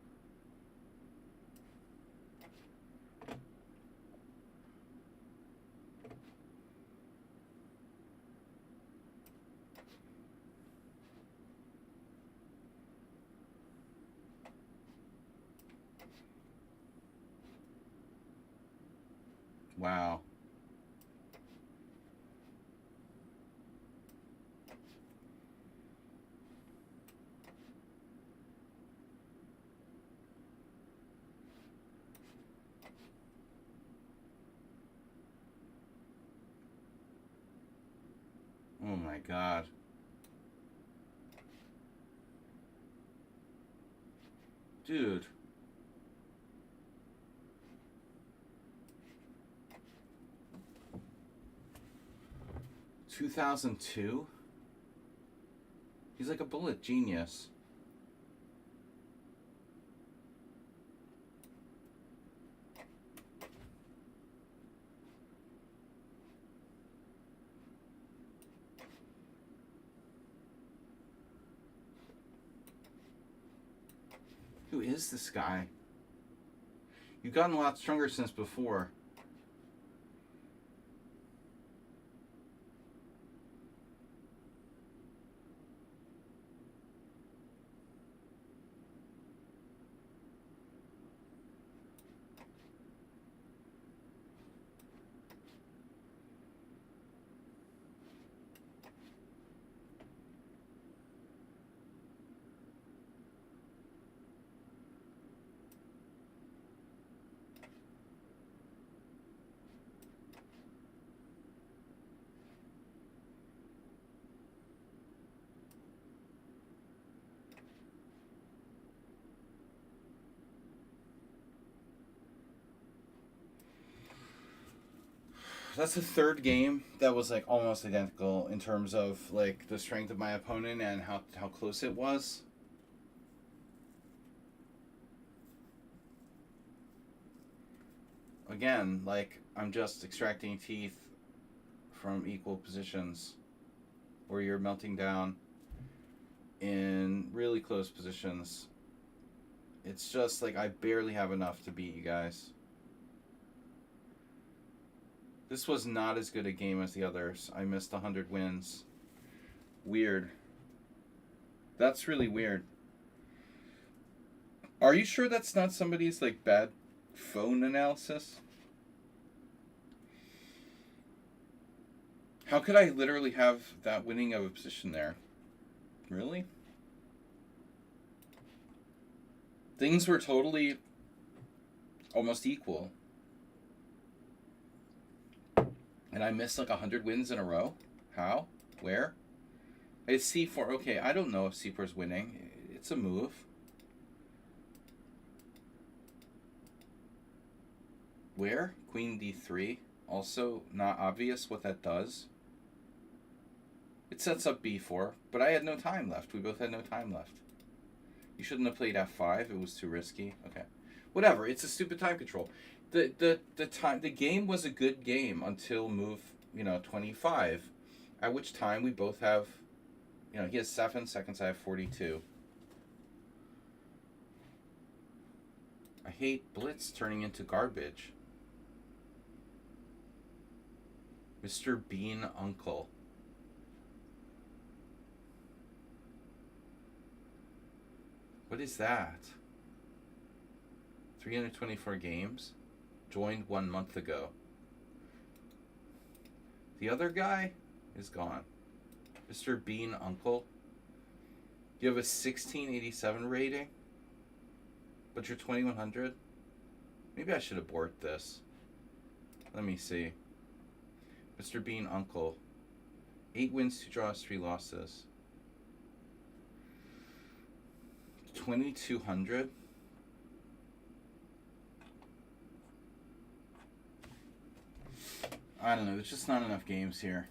Wow. Oh my God. Dude. $2002? He's like a bullet genius. Who is this guy? You've gotten a lot stronger since before. That's the third game that was like almost identical in terms of like the strength of my opponent and how close it was. Again, like I'm just extracting teeth from equal positions where you're melting down in really close positions. It's just like I barely have enough to beat you guys. This was not as good a game as the others. I missed 100 wins. Weird. That's really weird. Are you sure that's not somebody's like bad phone analysis? How could I literally have that winning of a position there? Really? Things were totally almost equal. And I missed like 100 wins in a row? How? Where? It's C4. Okay, I don't know if C4 is winning. It's a move. Where? Queen D3. Also not obvious what that does. It sets up B4, but I had no time left. We both had no time left. You shouldn't have played F5. It was too risky. Okay. Whatever. It's a stupid time control. The game was a good game until move 25, at which time we both have, he has 7 seconds, I have 42. I hate Blitz turning into garbage. Mr. Bean Uncle. What is that? 324 games? Joined 1 month ago. The other guy is gone. Mr. Bean Uncle. You have a 1687 rating, but you're 2100. Maybe I should abort this. Let me see. Mr. Bean Uncle. 8 wins, 2 draws, 3 losses. 2200. I don't know. There's just not enough games here.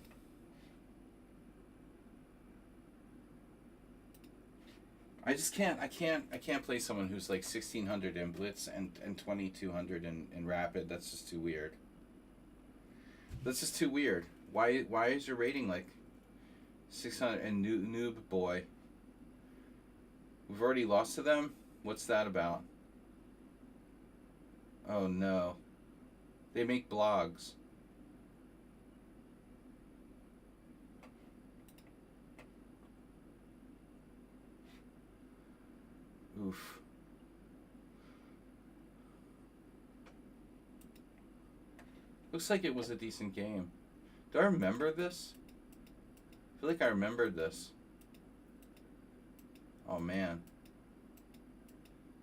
I just can't. I can't play someone who's like 1600 in Blitz and 2200 in Rapid. That's just too weird. That's just too weird. Why is your rating like 600 and noob boy? We've already lost to them. What's that about? Oh no. They make blogs. Oof. Looks like it was a decent game. Do I remember this? I feel like I remembered this. Oh man.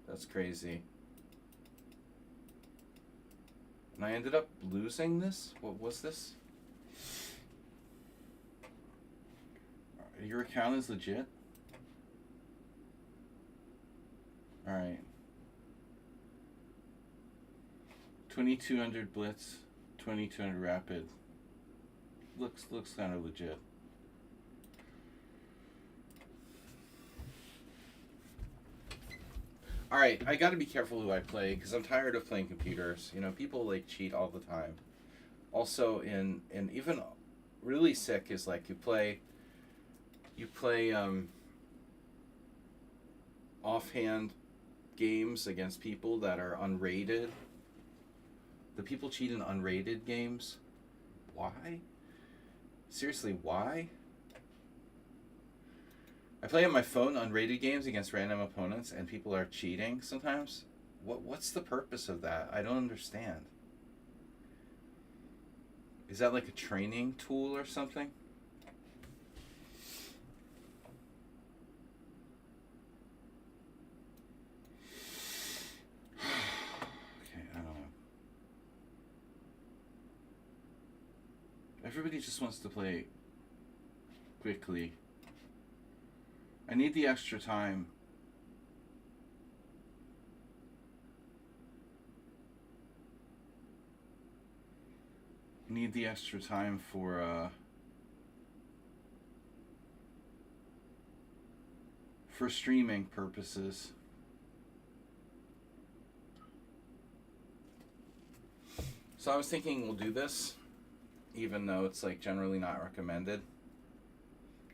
That's crazy. And I ended up losing this? What was this? Your account is legit? Alright. 2200 Blitz, 2200 Rapid. Looks kind of legit. Alright, I gotta be careful who I play, because I'm tired of playing computers. You know, people like cheat all the time. Also, in even really sick is like you play offhand games against people that are unrated. The people cheat in unrated games. Why? Seriously, why? I play on my phone unrated games against random opponents and people are cheating sometimes. What's the purpose of that? I don't understand. Is that like a training tool or something? Everybody just wants to play quickly. I need the extra time. I need the extra time for streaming purposes. So I was thinking we'll do this, even though it's like generally not recommended.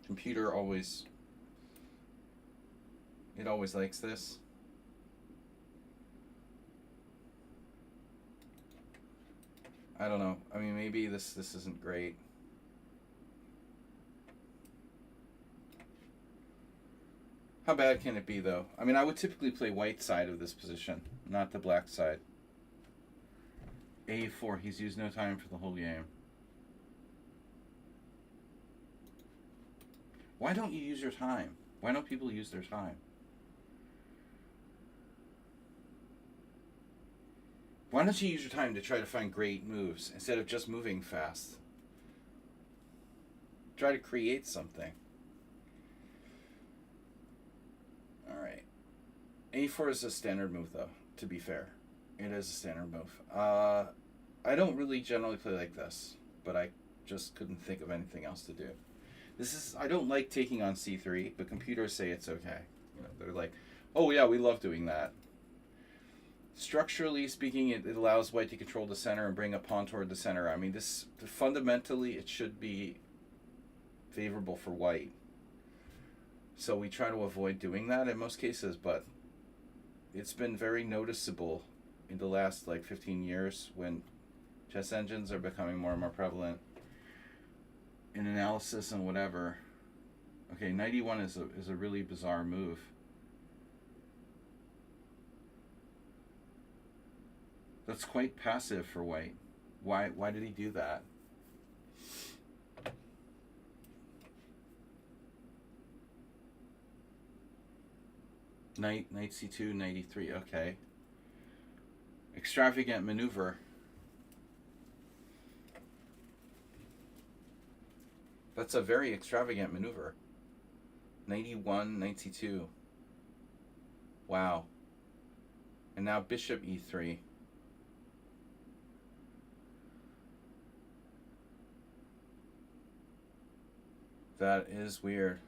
Computer always likes this. I don't know. I mean, maybe this isn't great. How bad can it be, though? I mean, I would typically play white side of this position, not the black side. A4, he's used no time for the whole game. Why don't you use your time? Why don't people use their time? Why don't you use your time to try to find great moves instead of just moving fast? Try to create something. Alright. A4 is a standard move, though, to be fair. It is a standard move. I don't really generally play like this, but I just couldn't think of anything else to do. I don't like taking on C3, but computers say it's okay. You know, they're like, oh yeah, we love doing that. Structurally speaking, it allows white to control the center and bring a pawn toward the center. I mean, fundamentally, it should be favorable for white. So we try to avoid doing that in most cases, but it's been very noticeable in the last like 15 years when chess engines are becoming more and more prevalent in analysis and whatever. Okay, 91 is a really bizarre move. That's quite passive for white. Why did he do that? Knight c2, knight e3. Okay. Extravagant maneuver. That's a very extravagant maneuver. Knight e1, knight c2. Wow. And now bishop e3. That is weird.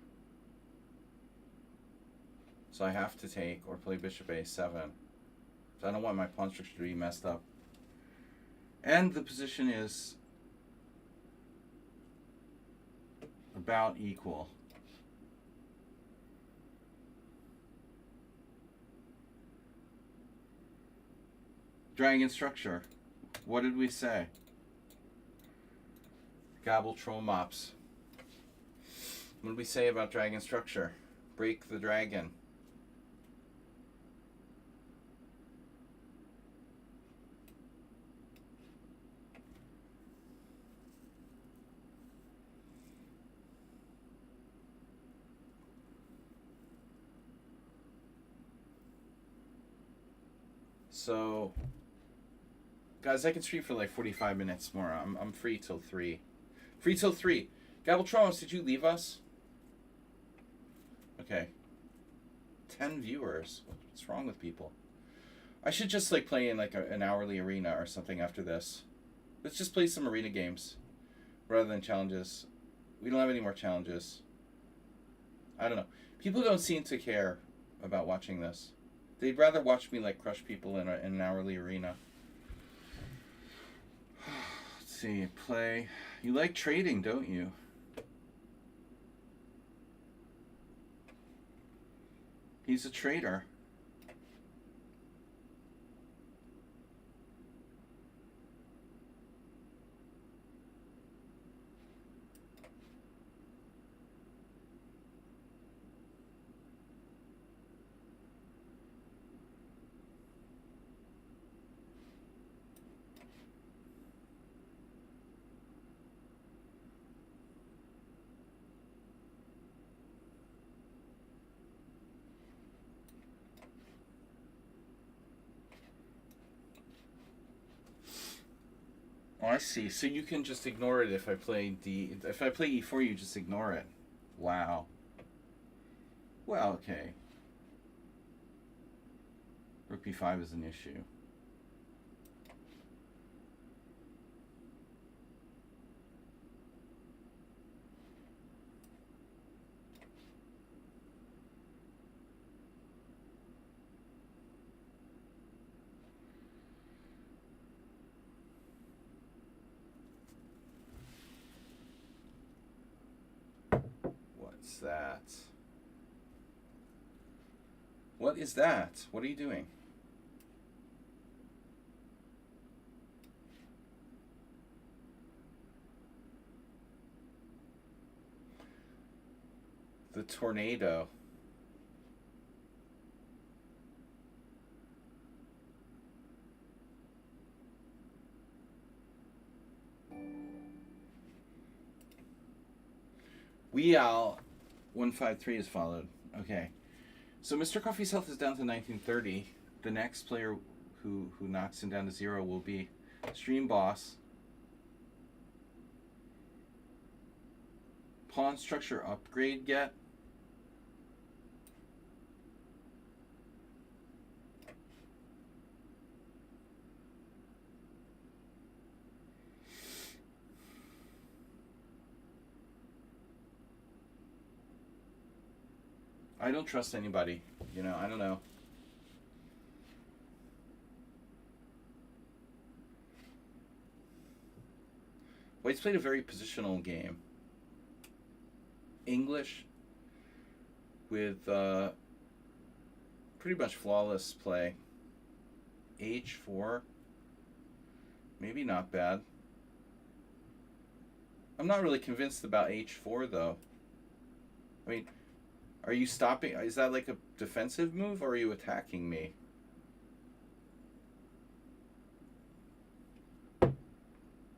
So I have to take or play bishop a7. So I don't want my pawn structure to be messed up. And the position is about equal. Dragon structure. What did we say? Gabble troll mops. What did we say about dragon structure? Break the dragon. So, guys, I can stream for like 45 minutes more. I'm free till 3. Free till 3. Gabbletrons, did you leave us? Okay. 10 viewers. What's wrong with people? I should just like play in like an hourly arena or something after this. Let's just play some arena games rather than challenges. We don't have any more challenges. I don't know. People don't seem to care about watching this. They'd rather watch me like crush people in an hourly arena. Let's see. Play. You like trading, don't you? He's a trader. Oh, I see. So you can just ignore it if I play if I play e4, you just ignore it. Wow. Well, okay. Rook b5 is an issue. What's that? What is that? What are you doing? The tornado. Weal 153 is followed. Okay. So Mr. Coffee's health is down to 1930. The next player who knocks him down to 0 will be Stream Boss. Pawn structure upgrade get. I don't trust anybody. You know, I don't know. White's played a very positional game. English with pretty much flawless play. H4. Maybe not bad. I'm not really convinced about H4 though. I mean, are you stopping? Is that like a defensive move or are you attacking me?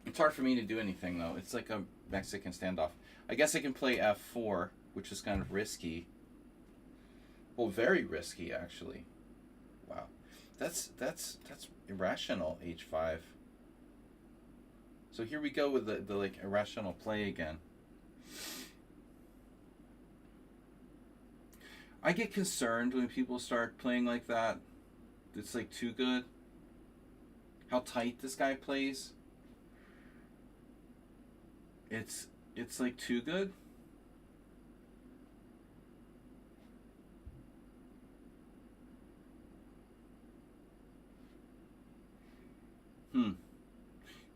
It's hard for me to do anything though. It's like a Mexican standoff. I guess I can play F4, which is kind of risky. Well, very risky actually. Wow, that's irrational. H5. So here we go with the like irrational play again. I get concerned when people start playing like that. It's like too good. How tight this guy plays. It's like too good.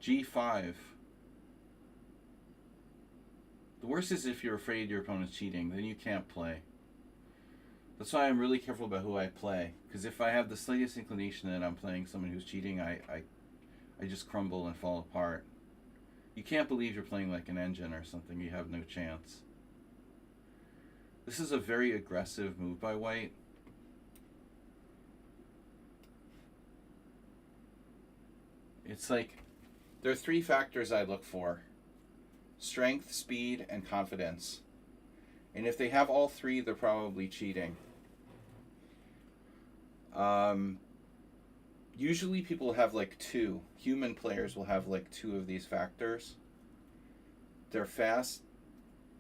G5. The worst is if you're afraid your opponent's cheating, then you can't play. That's why I'm really careful about who I play. Because if I have the slightest inclination that I'm playing someone who's cheating, I just crumble and fall apart. You can't believe you're playing like an engine or something. You have no chance. This is a very aggressive move by white. It's like, there are three factors I look for: strength, speed, and confidence. And if they have all three, they're probably cheating. Usually people have like two. Human players will have like two of these factors. They're fast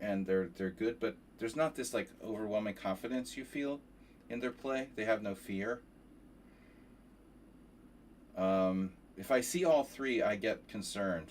and they're good, but there's not this like overwhelming confidence you feel in their play. They have no fear. If I see all three, I get concerned.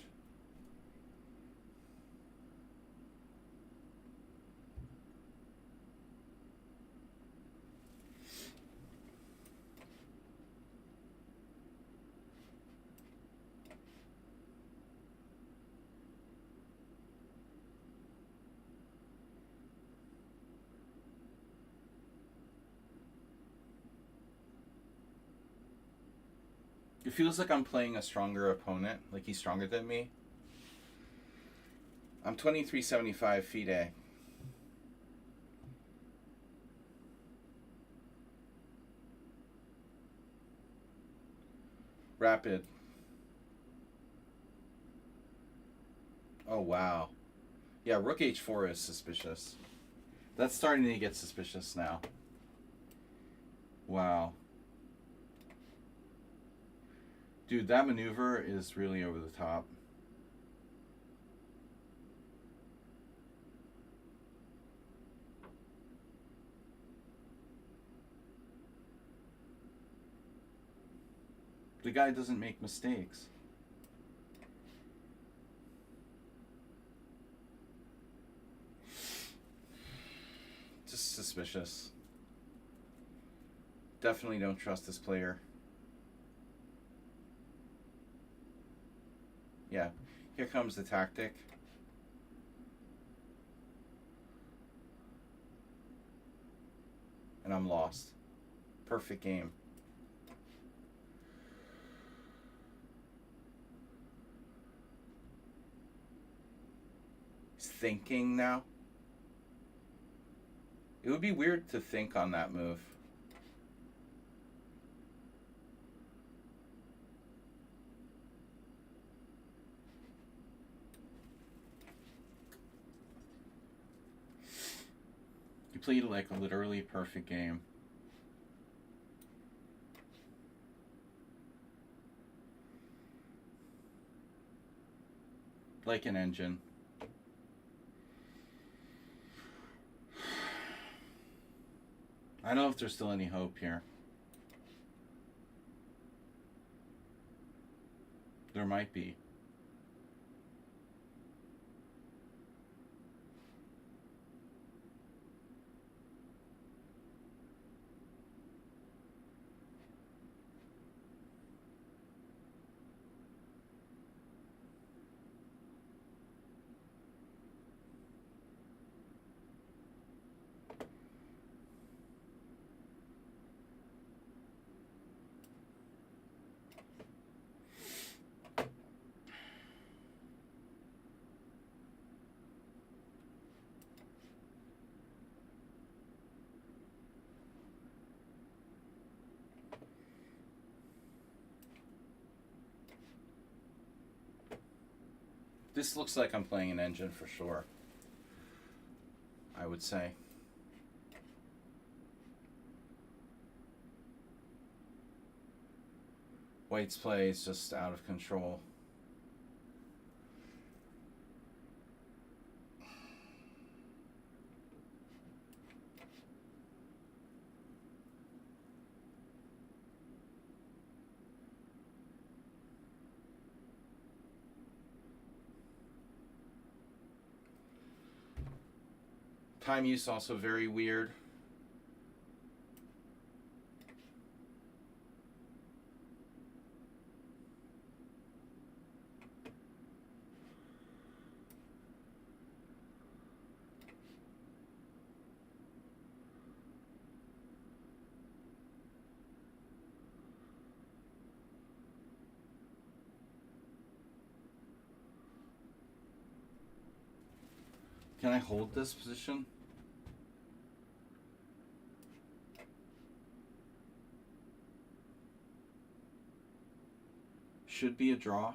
It feels like I'm playing a stronger opponent, like he's stronger than me. I'm 2375 FIDE. Rapid. Oh, wow. Yeah, Rook H4 is suspicious. That's starting to get suspicious now. Wow. Dude, that maneuver is really over the top. The guy doesn't make mistakes. Just suspicious. Definitely don't trust this player. Yeah, here comes the tactic. And I'm lost. Perfect game. He's thinking now. It would be weird to think on that move. You played like a literally perfect game. Like an engine. I don't know if there's still any hope here. There might be. This looks like I'm playing an engine for sure, I would say. White's play is just out of control. Time use also very weird. Can I hold this position? Should be a draw.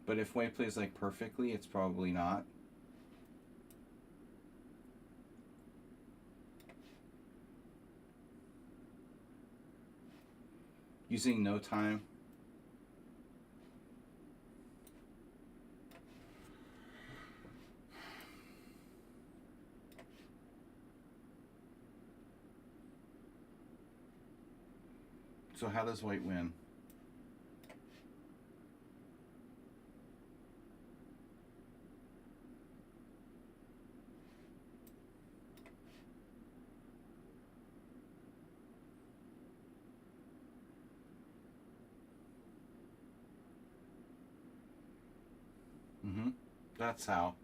But if white plays like perfectly, it's probably not. Using no time. So how does white win? That's how.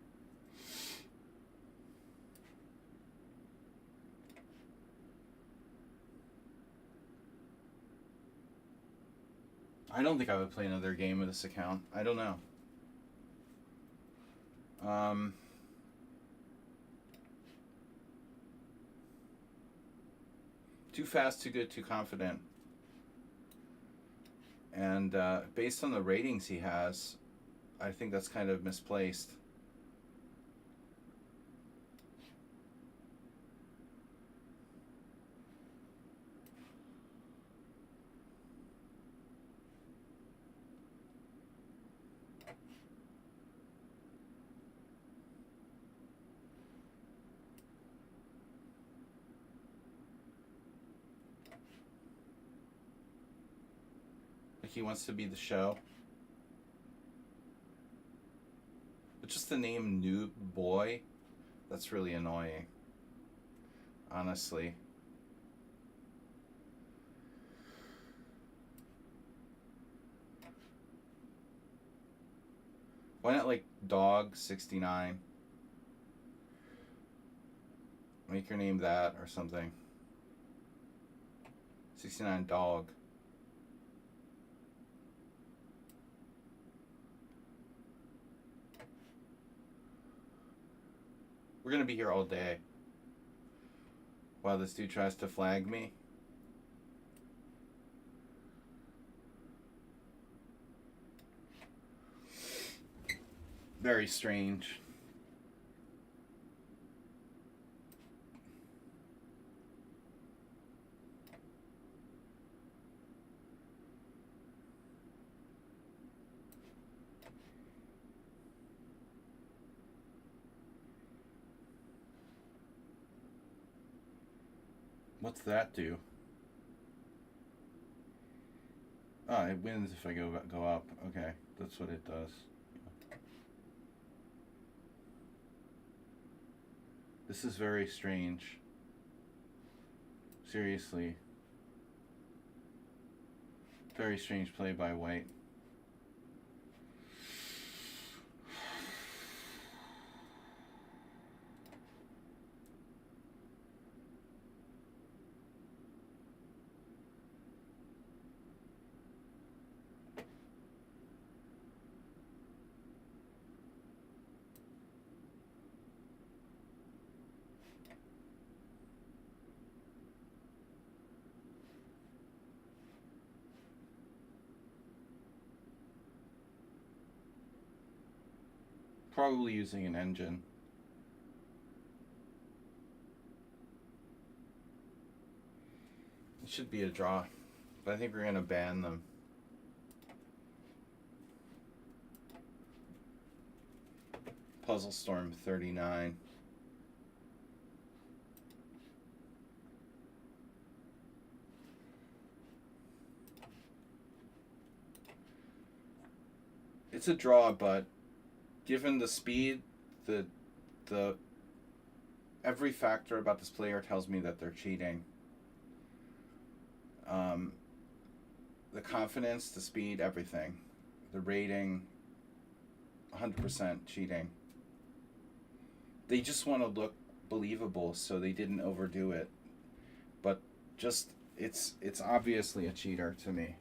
I don't think I would play another game with this account. I don't know. Too fast, too good, too confident. And based on the ratings he has, I think that's kind of misplaced. Like he wants to be the show. But just the name Noob Boy, that's really annoying. Honestly. Why not like Dog 69? Make your name that or something. 69 Dog. We're gonna be here all day while this dude tries to flag me. Very strange. What's that do? Oh, it wins if I go up. Okay, that's what it does. This is very strange. Seriously. Very strange play by white. Probably using an engine. It should be a draw, but I think we're going to ban them. Puzzle Storm 39. It's a draw, but given the speed, the every factor about this player tells me that they're cheating. The confidence, the speed, everything. The rating, 100% cheating. They just want to look believable, so they didn't overdo it. But just, it's obviously a cheater to me.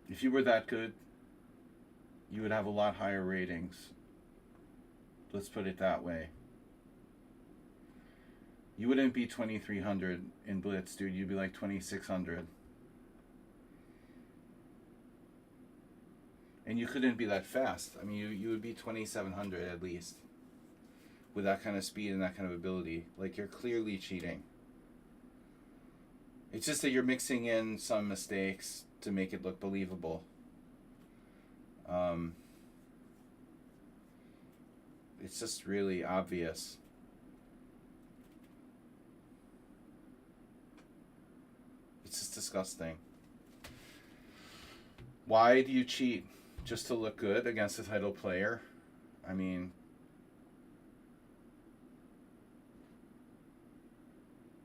If you were that good, you would have a lot higher ratings. Let's put it that way. You wouldn't be 2,300 in Blitz, dude. You'd be like 2,600. And you couldn't be that fast. I mean, you would be 2,700 at least. With that kind of speed and that kind of ability. Like, you're clearly cheating. It's just that you're mixing in some mistakes to make it look believable. It's just really obvious. It's just disgusting. Why do you cheat? Just to look good against a title player? I mean,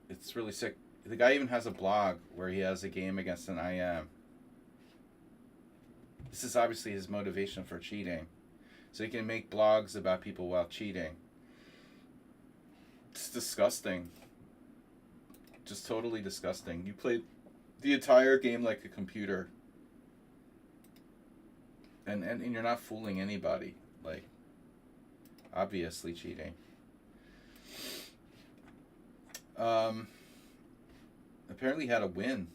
it's really sick. The guy even has a blog where he has a game against an IM. This is obviously his motivation for cheating. So he can make blogs about people while cheating. It's disgusting. Just totally disgusting. You played the entire game like a computer. And you're not fooling anybody. Like, obviously cheating. Apparently had a win.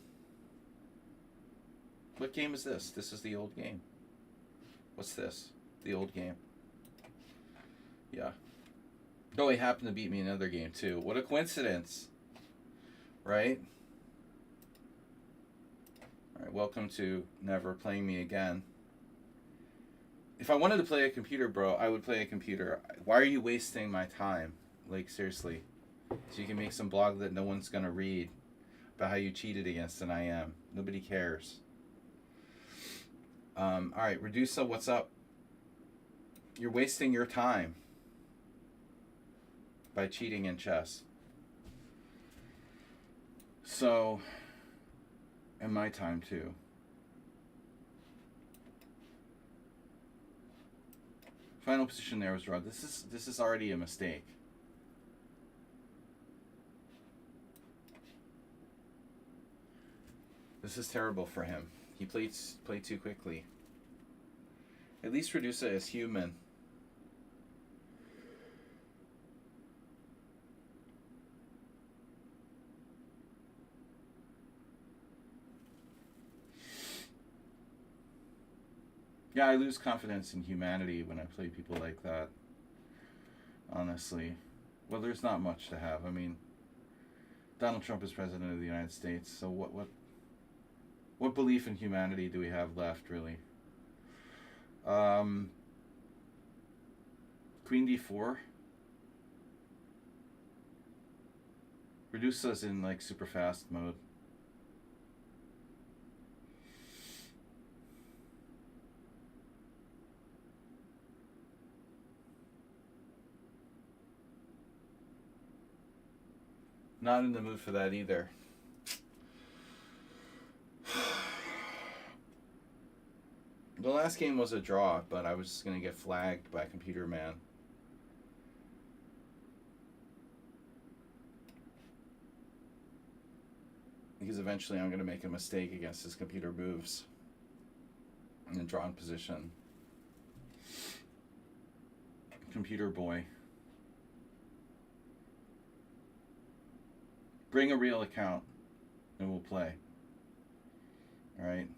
What game is this? This is the old game. What's this? The old game. Yeah. Oh, he happened to beat me in another game too. What a coincidence. Right? Alright, welcome to Never Playing Me Again. If I wanted to play a computer, bro, I would play a computer. Why are you wasting my time? Like, seriously. So you can make some blog that no one's gonna read about how you cheated against an IM. Nobody cares. Alright, Redusa, what's up? You're wasting your time by cheating in chess. So, and my time too. Final position there was draw. This is already a mistake. This is terrible for him. He played too quickly. At least Redusa is human. Yeah, I lose confidence in humanity when I play people like that. Honestly. Well, there's not much to have. I mean, Donald Trump is president of the United States, so what belief in humanity do we have left, really? Queen d4. Redusa's in like super fast mode. Not in the mood for that either. The last game was a draw, but I was just going to get flagged by Computer Man. Because eventually I'm going to make a mistake against his computer moves. In a drawn position. Computer boy. Bring a real account and we'll play. Alright.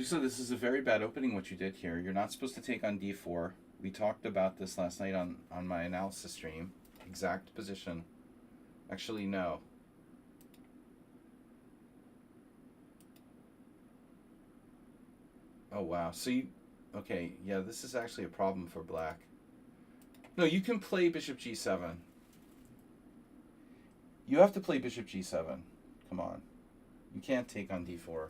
So this is a very bad opening what you did here. You're not supposed to take on d4. We talked about this last night on my analysis stream. Exact position. Actually, no. Oh, wow. So you... Okay, yeah, this is actually a problem for black. No, you can play bishop g7. You have to play bishop g7. Come on. You can't take on d4.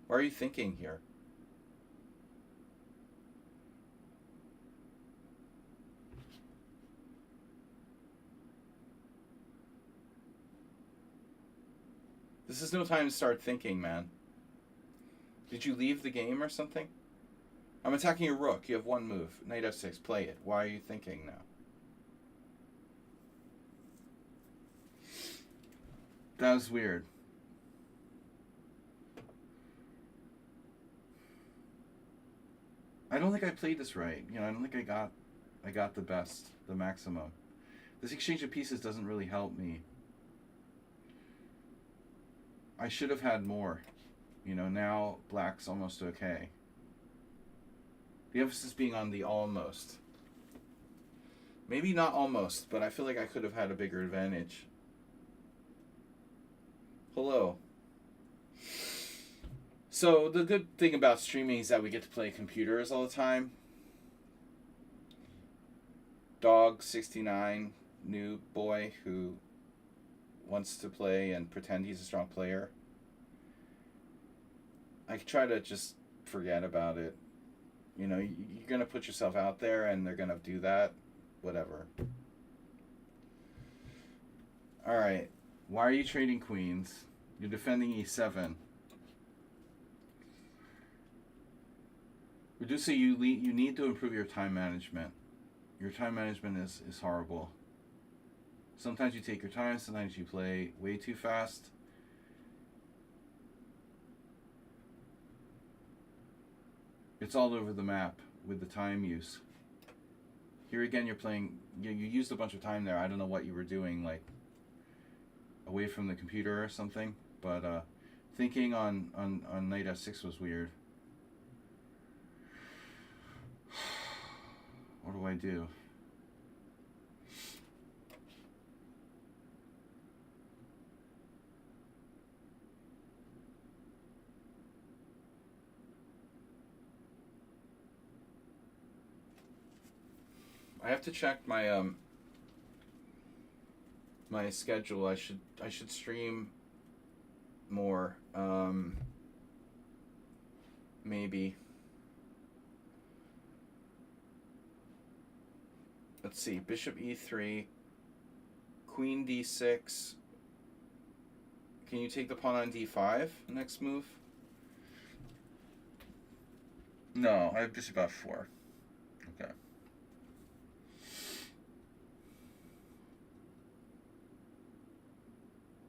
What are you thinking here? This is no time to start thinking, man. Did you leave the game or something? I'm attacking your rook. You have one move. Knight f6. Play it. Why are you thinking now? That was weird. I don't think I played this right. You know, I don't think I got the best, the maximum. This exchange of pieces doesn't really help me. I should have had more. You know, now black's almost okay. The emphasis being on the almost. Maybe not almost, but I feel like I could have had a bigger advantage. Hello. So the good thing about streaming is that we get to play computers all the time. Dog69, new boy who wants to play and pretend he's a strong player. I try to just forget about it. You know, you're going to put yourself out there and they're going to do that. Whatever. Alright. Why are you trading queens? You're defending e7. Reducing, you need to improve your time management. Your time management is horrible. Sometimes you take your time, sometimes you play way too fast. It's all over the map with the time use. Here again, you're playing, you used a bunch of time there. I don't know what you were doing, like away from the computer or something, but thinking on knight f6 was weird. What do I do? I have to check my my schedule. I should stream more. Maybe. Let's see. Bishop e3, queen d6. Can you take the pawn on d5? Next move. No, I have bishop f4. Okay.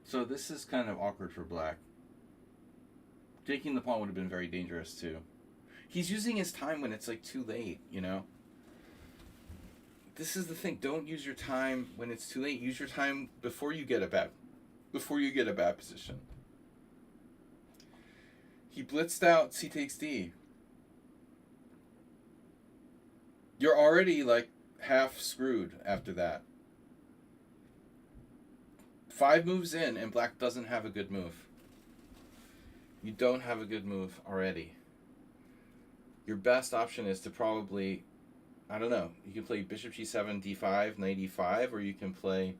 So this is kind of awkward for black. Taking the pawn would have been very dangerous too. He's using his time when it's like too late, you know? This is the thing. Don't use your time when it's too late. Use your time before you get a bad position. He blitzed out c takes d. You're already like half screwed after that. 5 moves in and black doesn't have a good move. You don't have a good move already. Your best option is to probably, I don't know, you can play bishop g7, d5, knight e5, or you can play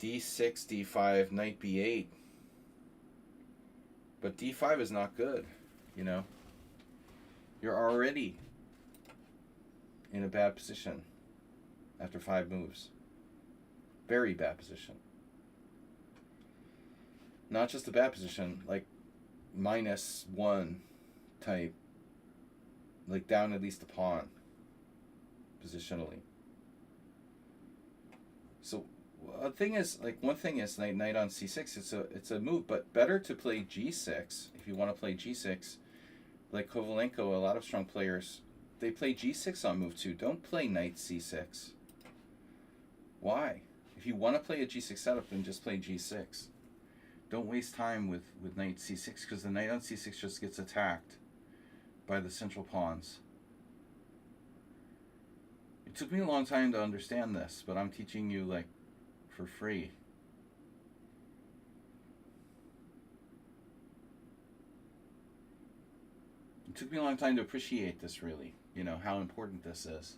d6, d5, knight b8. But d5 is not good, you know. You're already in a bad position after 5 moves. Very bad position. Not just a bad position, like -1 type. Like down at least a pawn. Positionally. So one thing is knight on c6. It's a move, but better to play g6 if you want to play g6. Like Kovalenko, a lot of strong players, they play g6 on move 2. Don't play knight c6. Why? If you want to play a g6 setup, then just play g6. Don't waste time with knight c6 because the knight on c6 just gets attacked by the central pawns. It took me a long time to understand this, but I'm teaching you like for free. It took me a long time to appreciate this, really. You know, how important this is.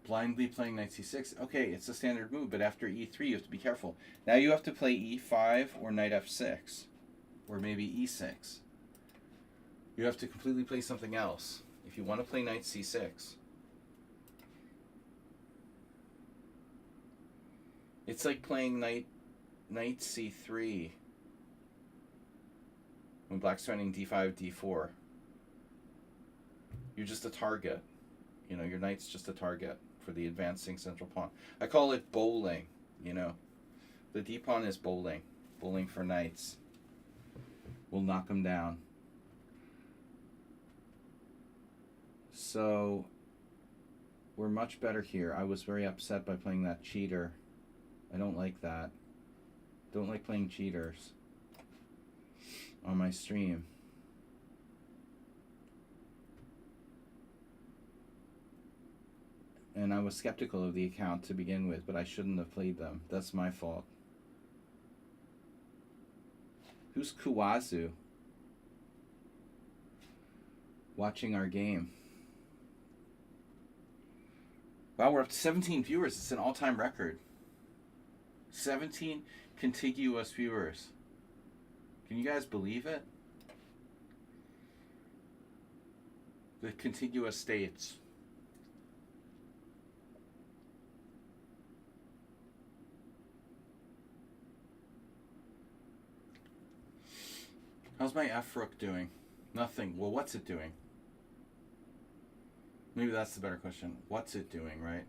Blindly playing knight c6. Okay, it's a standard move, but after e3 you have to be careful. Now you have to play e5 or knight f6. Or maybe e6. You have to completely play something else if you want to play knight c6. It's like playing knight c3 when black's threatening d5, d4. You're just a target. You know, your knight's just a target for the advancing central pawn. I call it bowling, you know. The d pawn is bowling. Bowling for knights. We'll knock them down. So, we're much better here. I was very upset by playing that cheater. I don't like that. Don't like playing cheaters on my stream. And I was skeptical of the account to begin with, but I shouldn't have played them. That's my fault. Who's Kuwazu? Watching our game. Wow, we're up to 17 viewers. It's an all-time record. 17 contiguous viewers. Can you guys believe it? The contiguous states. How's my F rook doing? Nothing. Well, what's it doing? Maybe that's the better question. What's it doing, right?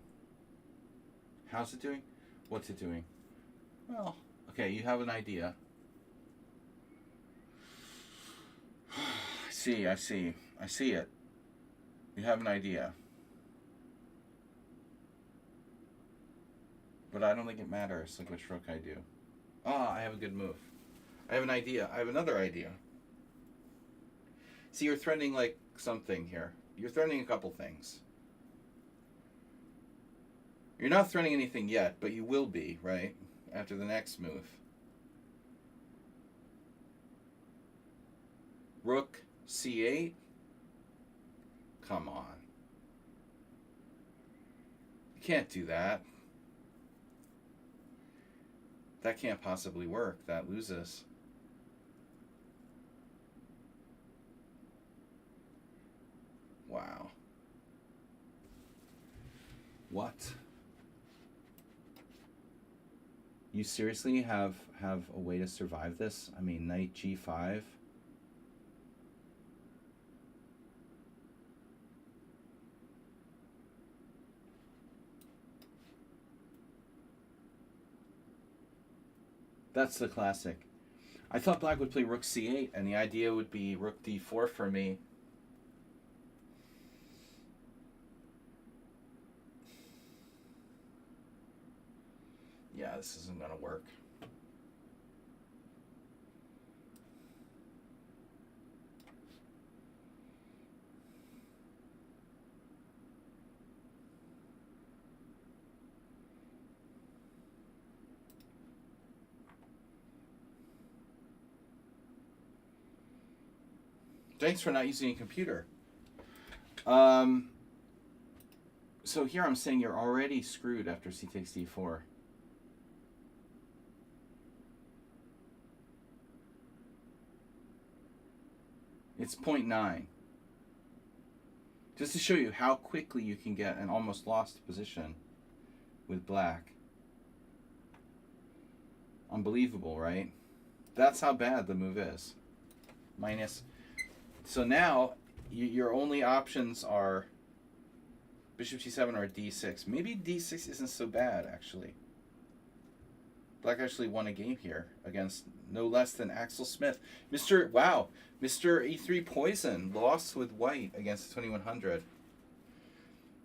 How's it doing? What's it doing? Well, okay, you have an idea. I see it. You have an idea. But I don't think it matters, like which rook I do. I have a good move. I have an idea. I have another idea. See, you're threatening like something here. You're threatening a couple things. You're not threatening anything yet, but you will be, right? After the next move. Rook c8. Come on. You can't do that. That can't possibly work. That loses. Wow. What? You seriously have a way to survive this? I mean, knight g5. That's the classic. I thought black would play rook c8, and the idea would be rook d4 for me. Yeah, this isn't going to work. Thanks for not using a computer. So here I'm saying you're already screwed after c takes d4. It's 0.9. Just to show you how quickly you can get an almost lost position with black. Unbelievable, right? That's how bad the move is. Minus. So now, your only options are bishop g7 or d6. Maybe d6 isn't so bad, actually. Black actually won a game here against no less than Axel Smith. Mr. E3 Poison lost with white against the 2100.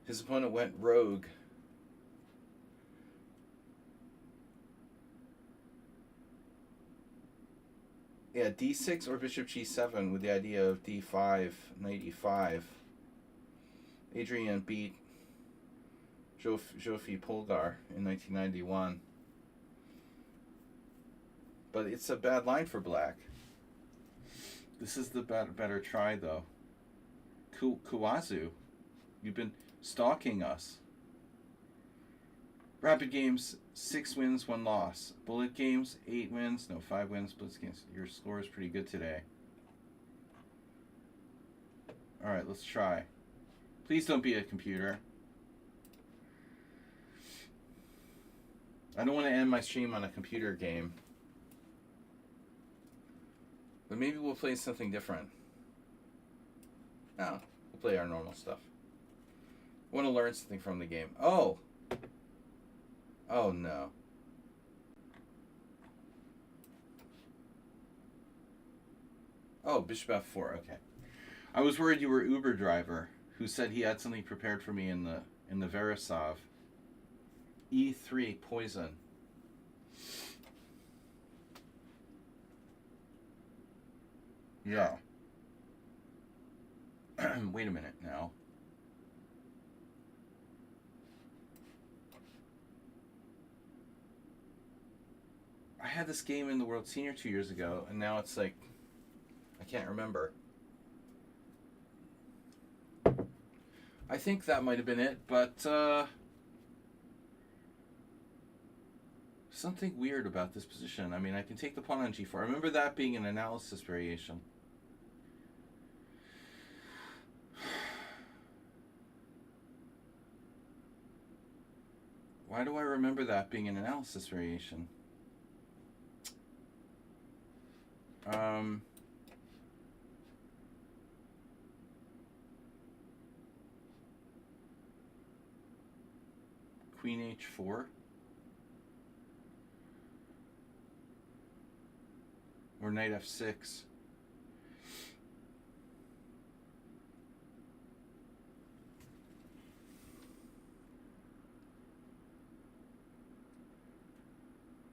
His opponent went rogue. Yeah, d6 or bishop g7 with the idea of d5, knight e5. Adrian beat Jofi Polgar in 1991. But it's a bad line for black. This is the better try, though. Kawazu, you've been stalking us. Rapid games, 6 wins, 1 loss. Bullet games, 8 wins, no, 5 wins. Blitz games, your score is pretty good today. Alright, let's try. Please don't be a computer. I don't want to end my stream on a computer game. But maybe we'll play something different. No, we'll play our normal stuff. I want to learn something from the game. Oh! Oh no. Oh, bishop f4, okay. I was worried you were Uber driver who said he had something prepared for me in the Verisov. e3, poison. Yeah. Wait a minute now. I had this game in the World Senior 2 years ago, and now it's like, I can't remember. I think that might have been it, but something weird about this position. I mean, I can take the pawn on g4. I remember that being an analysis variation. Why do I remember that being an analysis variation? Queen h4. Or knight f6.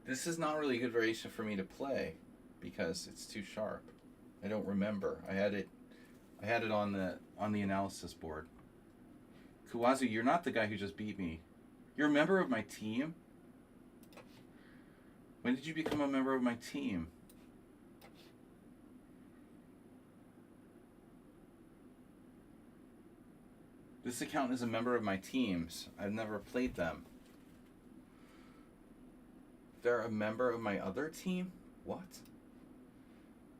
This is not really a good variation for me to play because it's too sharp. I don't remember. I had it on the analysis board. Kawazu, you're not the guy who just beat me. You're a member of my team? When did you become a member of my team? This account is a member of my teams. I've never played them. They're a member of my other team? What?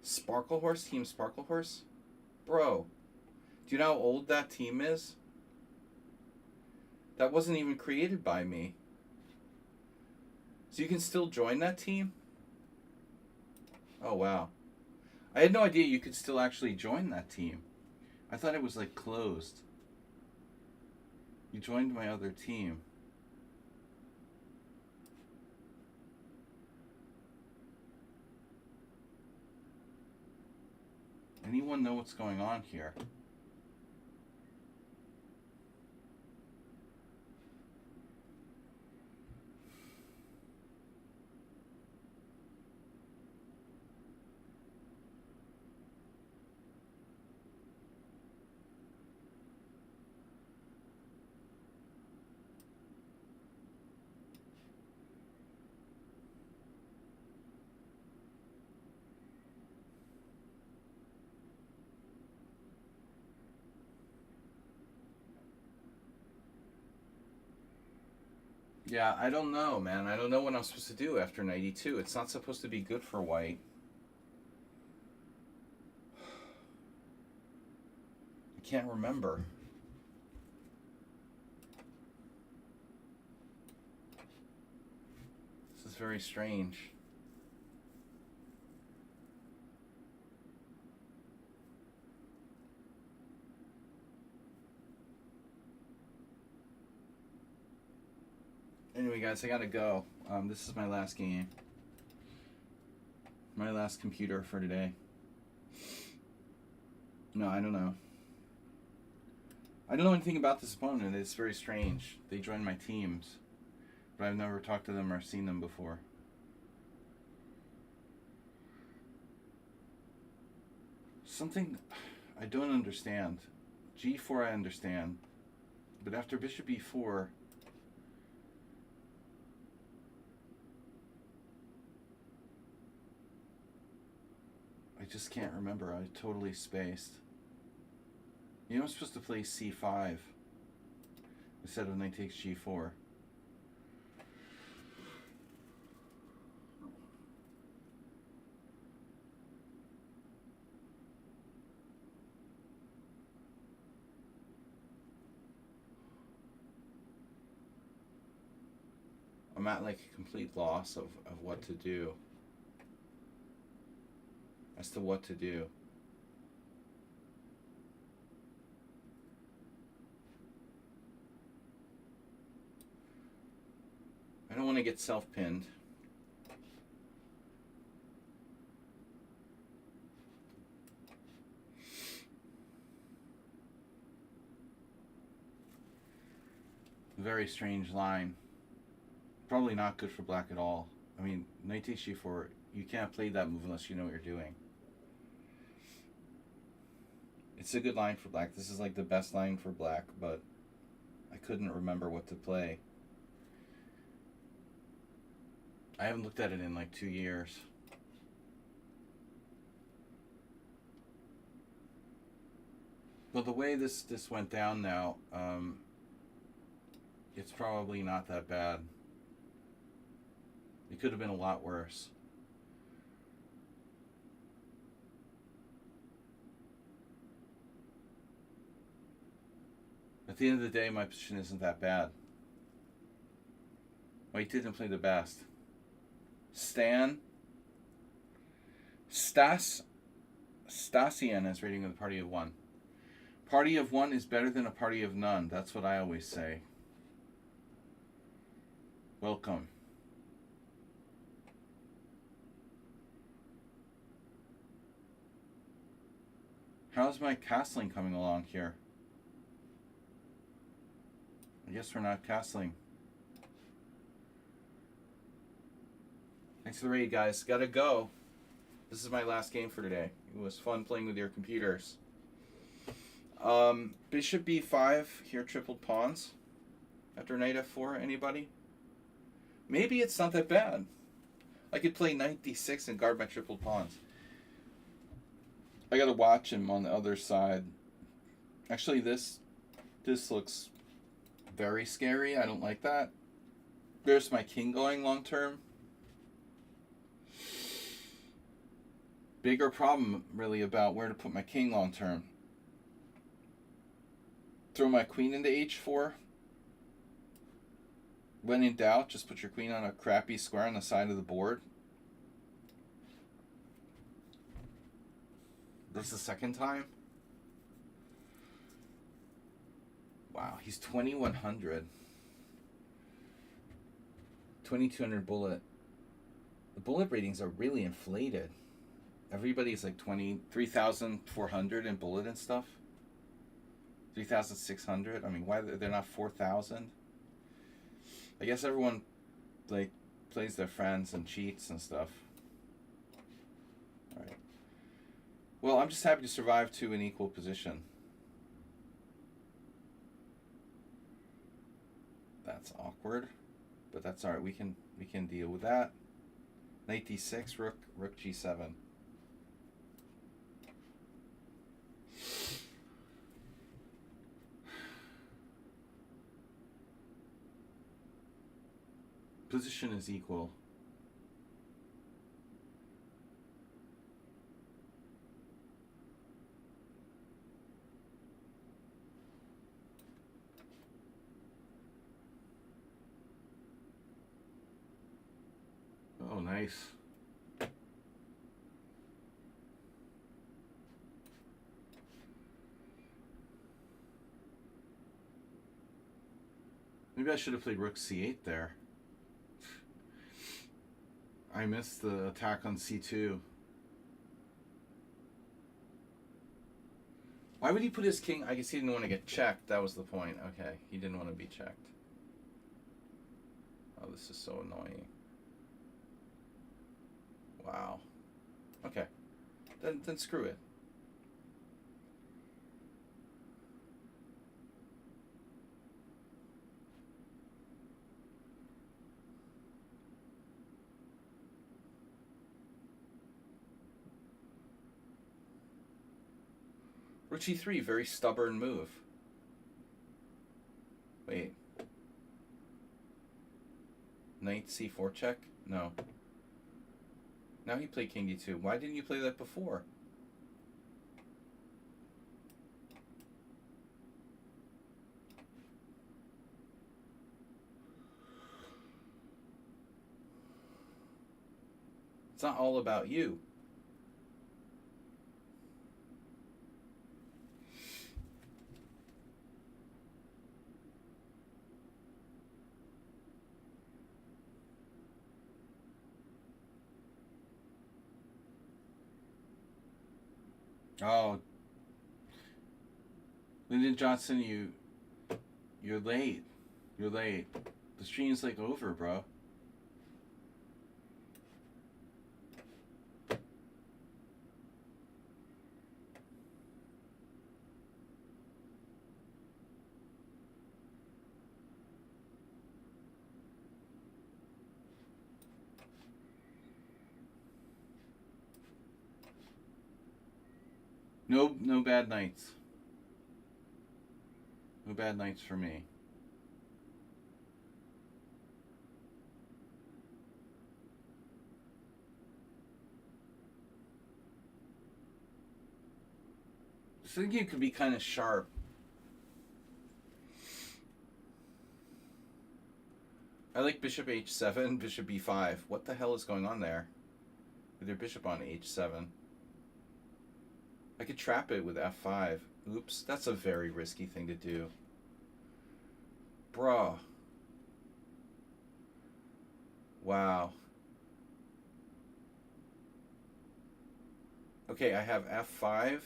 Sparkle Horse? Team Sparkle Horse? Bro, do you know how old that team is? That wasn't even created by me. So you can still join that team? Oh, wow. I had no idea you could still actually join that team. I thought it was like closed. You joined my other team. Anyone know what's going on here? Yeah, I don't know, man. I don't know what I'm supposed to do after 92. It's not supposed to be good for white. I can't remember. This is very strange. Anyway, guys, I gotta go. This is my last game. My last computer for today. No, I don't know. I don't know anything about this opponent. It's very strange. They joined my teams, but I've never talked to them or seen them before. Something I don't understand. G4 I understand. But after bishop e4... I just can't remember. I totally spaced. You know I'm supposed to play c5 instead of knight takes g4. I'm at like a complete loss of what to do. As to what to do. I don't want to get self-pinned. Very strange line. Probably not good for black at all. I mean, knight takes g4, you can't play that move unless you know what you're doing. It's a good line for black. This is like the best line for black, but I couldn't remember what to play. I haven't looked at it in like 2 years. Well, the way this went down now, it's probably not that bad. It could have been a lot worse. At the end of the day, my position isn't that bad. White didn't play the best. Stasian is rating with a party of 1. Party of 1 is better than a party of none. That's what I always say. Welcome. How's my castling coming along here? I guess we're not castling. Thanks for the raid, guys. Gotta go. This is my last game for today. It was fun playing with your computers. Bishop b5. Here tripled pawns. After knight f4. Anybody? Maybe it's not that bad. I could play knight d6 and guard my tripled pawns. I gotta watch him on the other side. Actually, this looks very scary. I don't like that. There's my king going long term. Bigger problem, really, about where to put my king long term. Throw my queen into h4. When in doubt, just put your queen on a crappy square on the side of the board. This is the second time. Wow, he's 2100. 2200 bullet. The bullet ratings are really inflated. Everybody's like 3,400 in bullet and stuff. 3,600. I mean, why they're not 4,000? I guess everyone like plays their friends and cheats and stuff. All right. Well, I'm just happy to survive to an equal position. That's awkward, but that's all right. We can deal with that. Knight d6, rook g7. Position is equal. Oh, nice. Maybe I should have played rook c8 there. I missed the attack on c2. Why would he put his king? I guess he didn't want to get checked. That was the point. Okay, he didn't want to be checked. Oh, this is so annoying. Wow. Okay. Then screw it. Rook g3, very stubborn move. Wait. Knight c4 check? No. Now he played king d2. Why didn't you play that before? It's not all about you. Oh, Lyndon Johnson, you're late. You're late. The stream's like over, bro. No bad nights. No bad nights for me. I think you could be kind of sharp. I like bishop h7, bishop b5. What the hell is going on there? With your bishop on h7. I could trap it with f5. Oops, that's a very risky thing to do. Bruh. Wow. Okay, I have f5.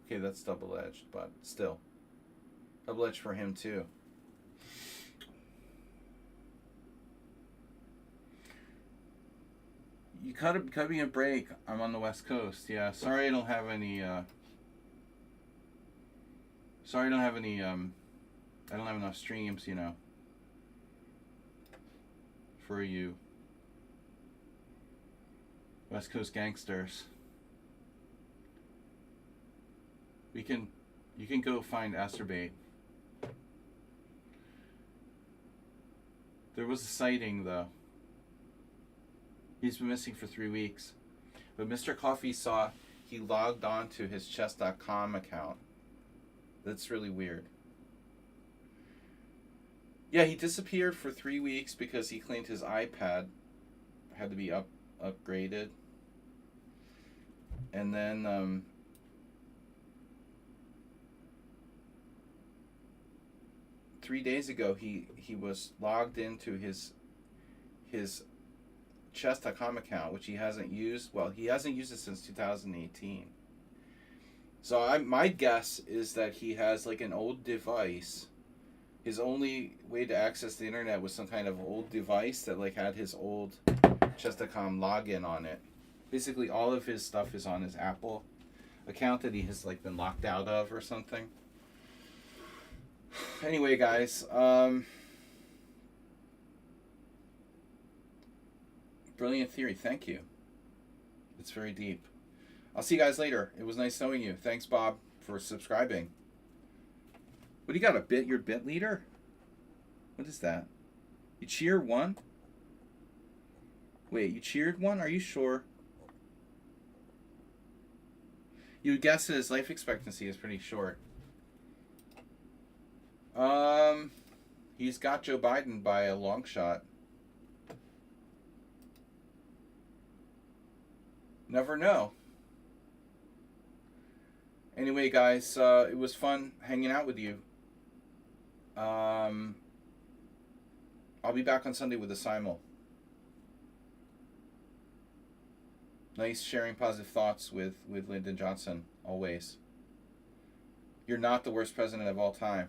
Okay, that's double-edged, but still. Double-edged for him, too. You cut me a break. I'm on the West Coast. Yeah, sorry I don't have any, sorry I don't have any, I don't have enough streams, you know, for you West Coast gangsters. You can go find Asterbait. There was a sighting, though. He's been missing for 3 weeks. But Mr. Coffee saw he logged on to his chess.com account. That's really weird. Yeah, he disappeared for 3 weeks because he claimed his iPad had to be upgraded. And then 3 days ago he was logged into his chess.com account, which he hasn't used. Well, he hasn't used it since 2018. So my guess is that he has like an old device. His only way to access the internet was some kind of old device that like had his old chess.com login on it. Basically, all of his stuff is on his Apple account that he has like been locked out of or something. Anyway, guys, brilliant theory. Thank you. It's very deep. I'll see you guys later. It was nice knowing you. Thanks, Bob, for subscribing. What do you got? Your bit leader? What is that? You cheer one? Wait, you cheered one? Are you sure? You would guess that his life expectancy is pretty short. He's got Joe Biden by a long shot. Never know. Anyway, guys, it was fun hanging out with you. I'll be back on Sunday with a simul. Nice sharing positive thoughts with Lyndon Johnson, always. You're not the worst president of all time.